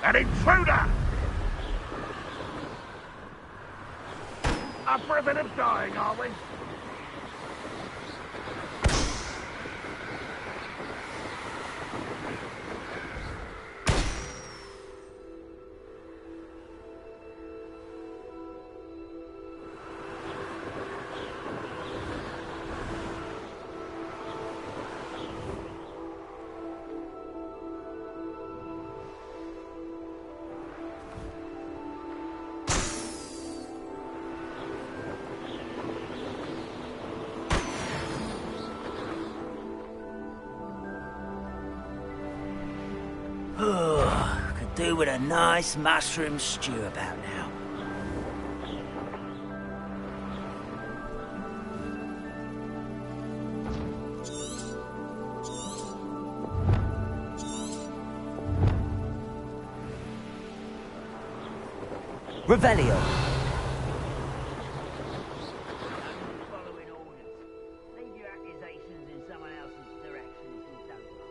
An intruder! Up for a bit of dying, are we? Could do with a nice mushroom stew about now. Revelio. Following orders. Leave your accusations in someone else's direction if you don't mind.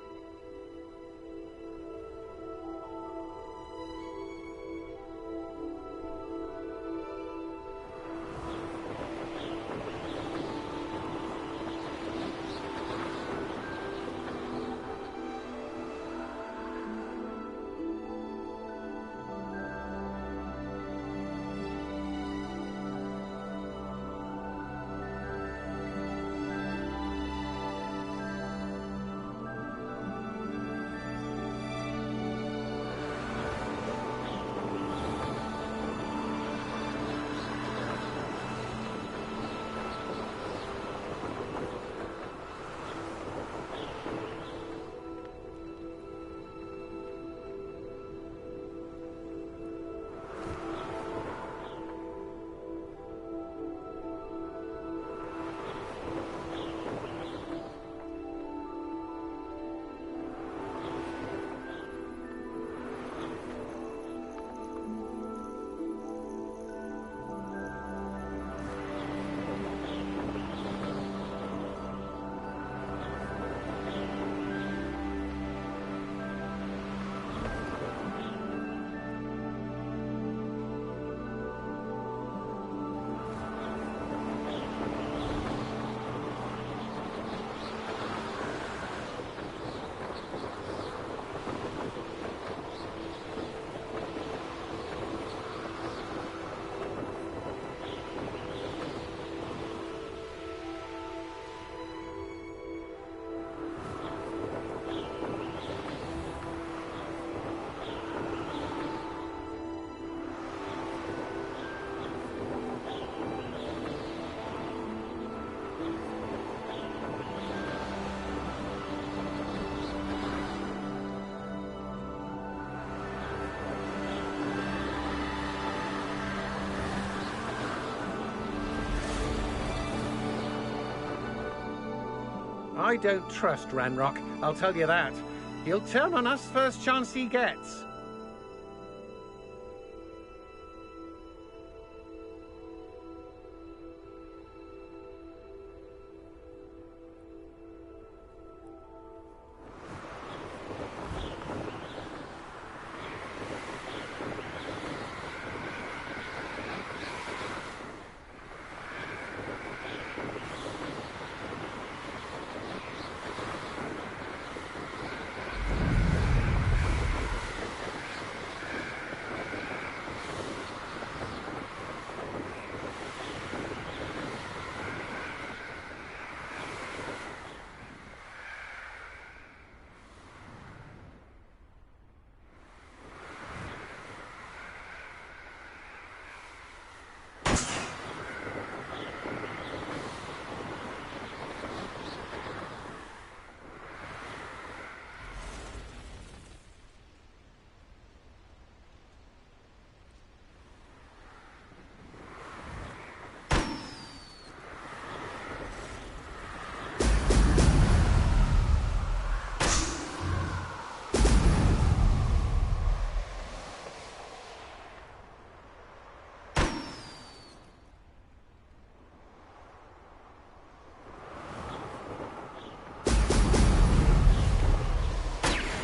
I don't trust Ranrock, I'll tell you that. He'll turn on us first chance he gets.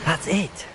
That's it.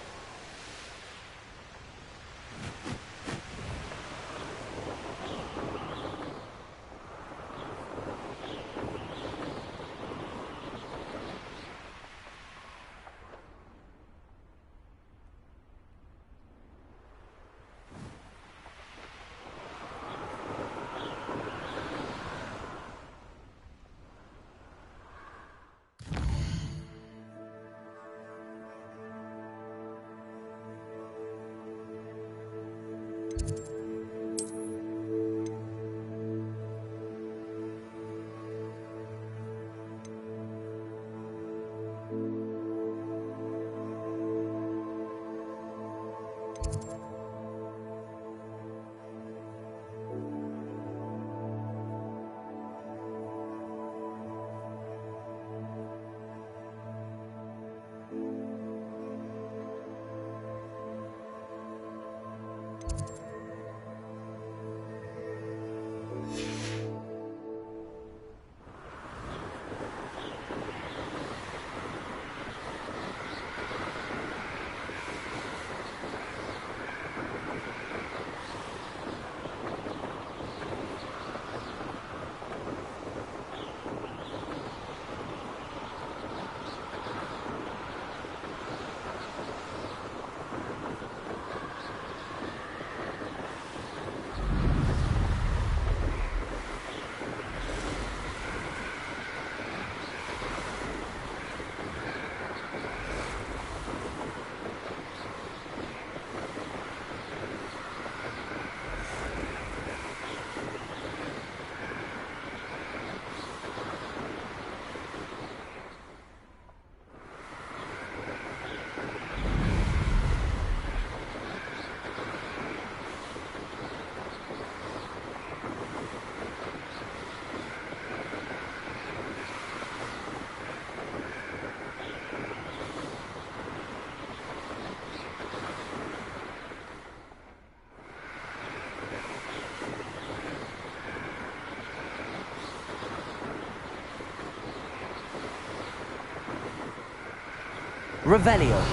Revelio.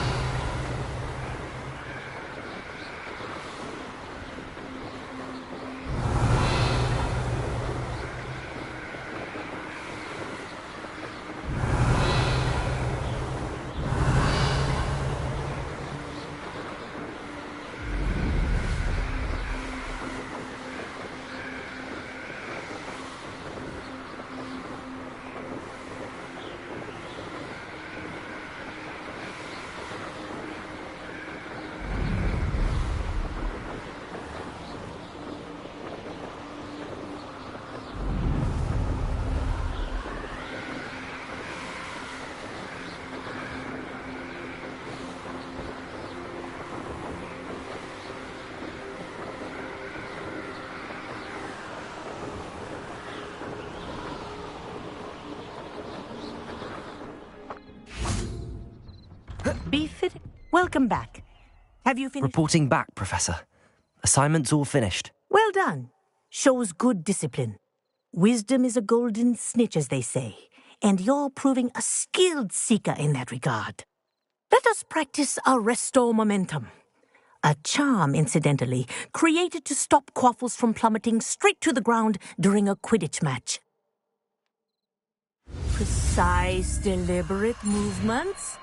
Welcome back. Have you finished? Reporting back, Professor. Assignment's all finished. Well done. Shows good discipline. Wisdom is a golden snitch, as they say, and you're proving a skilled seeker in that regard. Let us practice our restore momentum. A charm, incidentally, created to stop quaffles from plummeting straight to the ground during a Quidditch match. Precise, deliberate movements.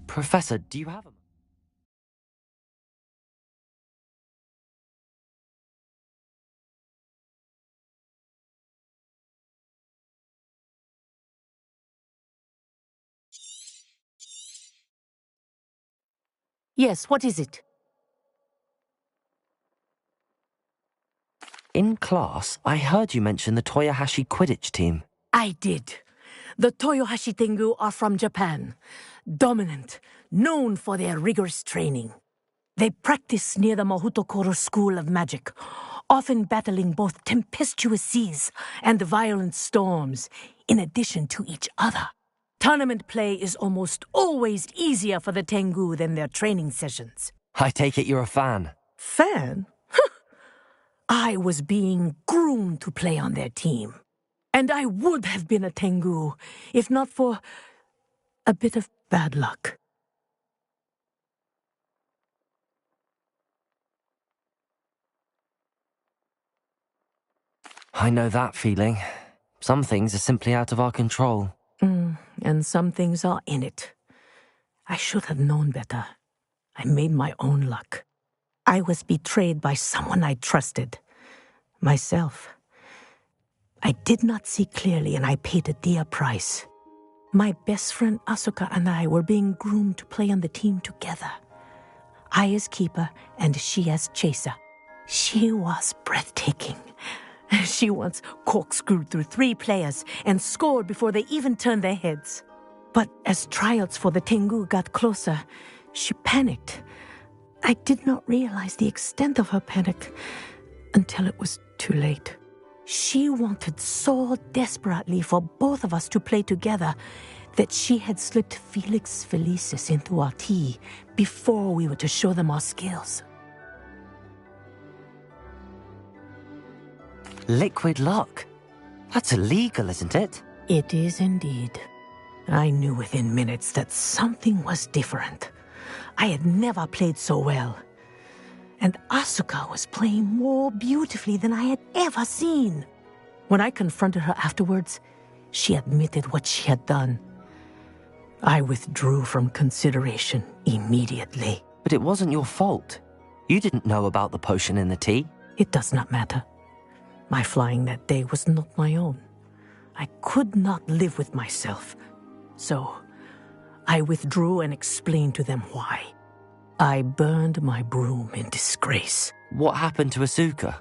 Professor, do you have a... Yes, what is it? In class, I heard you mention the Toyohashi Quidditch team. I did. The Toyohashi Tengu are from Japan. Dominant, known for their rigorous training. They practice near the Mahutokoro School of Magic, often battling both tempestuous seas and violent storms, in addition to each other. Tournament play is almost always easier for the Tengu than their training sessions. I take it you're a fan. Fan? I was being groomed to play on their team. And I would have been a Tengu, if not for a bit of bad luck. I know that feeling. Some things are simply out of our control. And some things are in it. I should have known better. I made my own luck. I was betrayed by someone I trusted. Myself. I did not see clearly, and I paid a dear price. My best friend Asuka and I were being groomed to play on the team together. I as keeper, and she as chaser. She was breathtaking. She once corkscrewed through 3 players and scored before they even turned their heads. But as tryouts for the Tengu got closer, she panicked. I did not realize the extent of her panic until it was too late. She wanted so desperately for both of us to play together that she had slipped Felix Felicis into our tea before we were to show them our skills. Liquid luck? That's illegal, isn't it? It is indeed. I knew within minutes that something was different. I had never played so well. And Asuka was playing more beautifully than I had ever seen. When I confronted her afterwards, she admitted what she had done. I withdrew from consideration immediately. But it wasn't your fault. You didn't know about the potion in the tea. It does not matter. My flying that day was not my own. I could not live with myself. So, I withdrew and explained to them why. I burned my broom in disgrace. What happened to Asuka?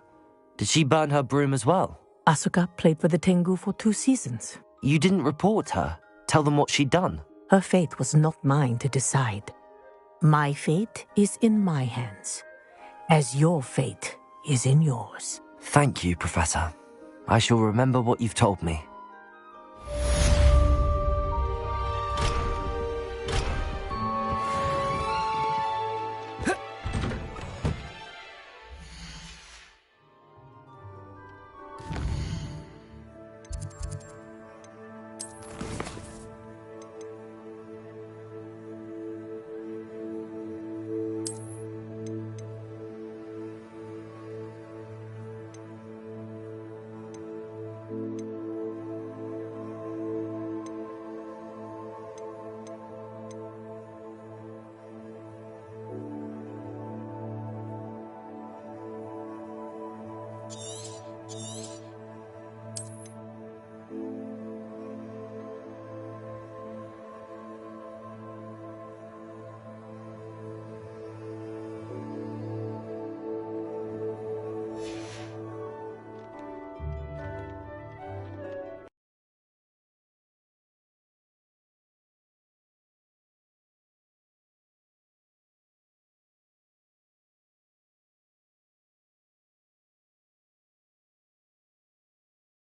Did she burn her broom as well? Asuka played for the Tengu for 2 seasons. You didn't report her? Tell them what she'd done? Her fate was not mine to decide. My fate is in my hands, as your fate is in yours. Thank you, Professor. I shall remember what you've told me.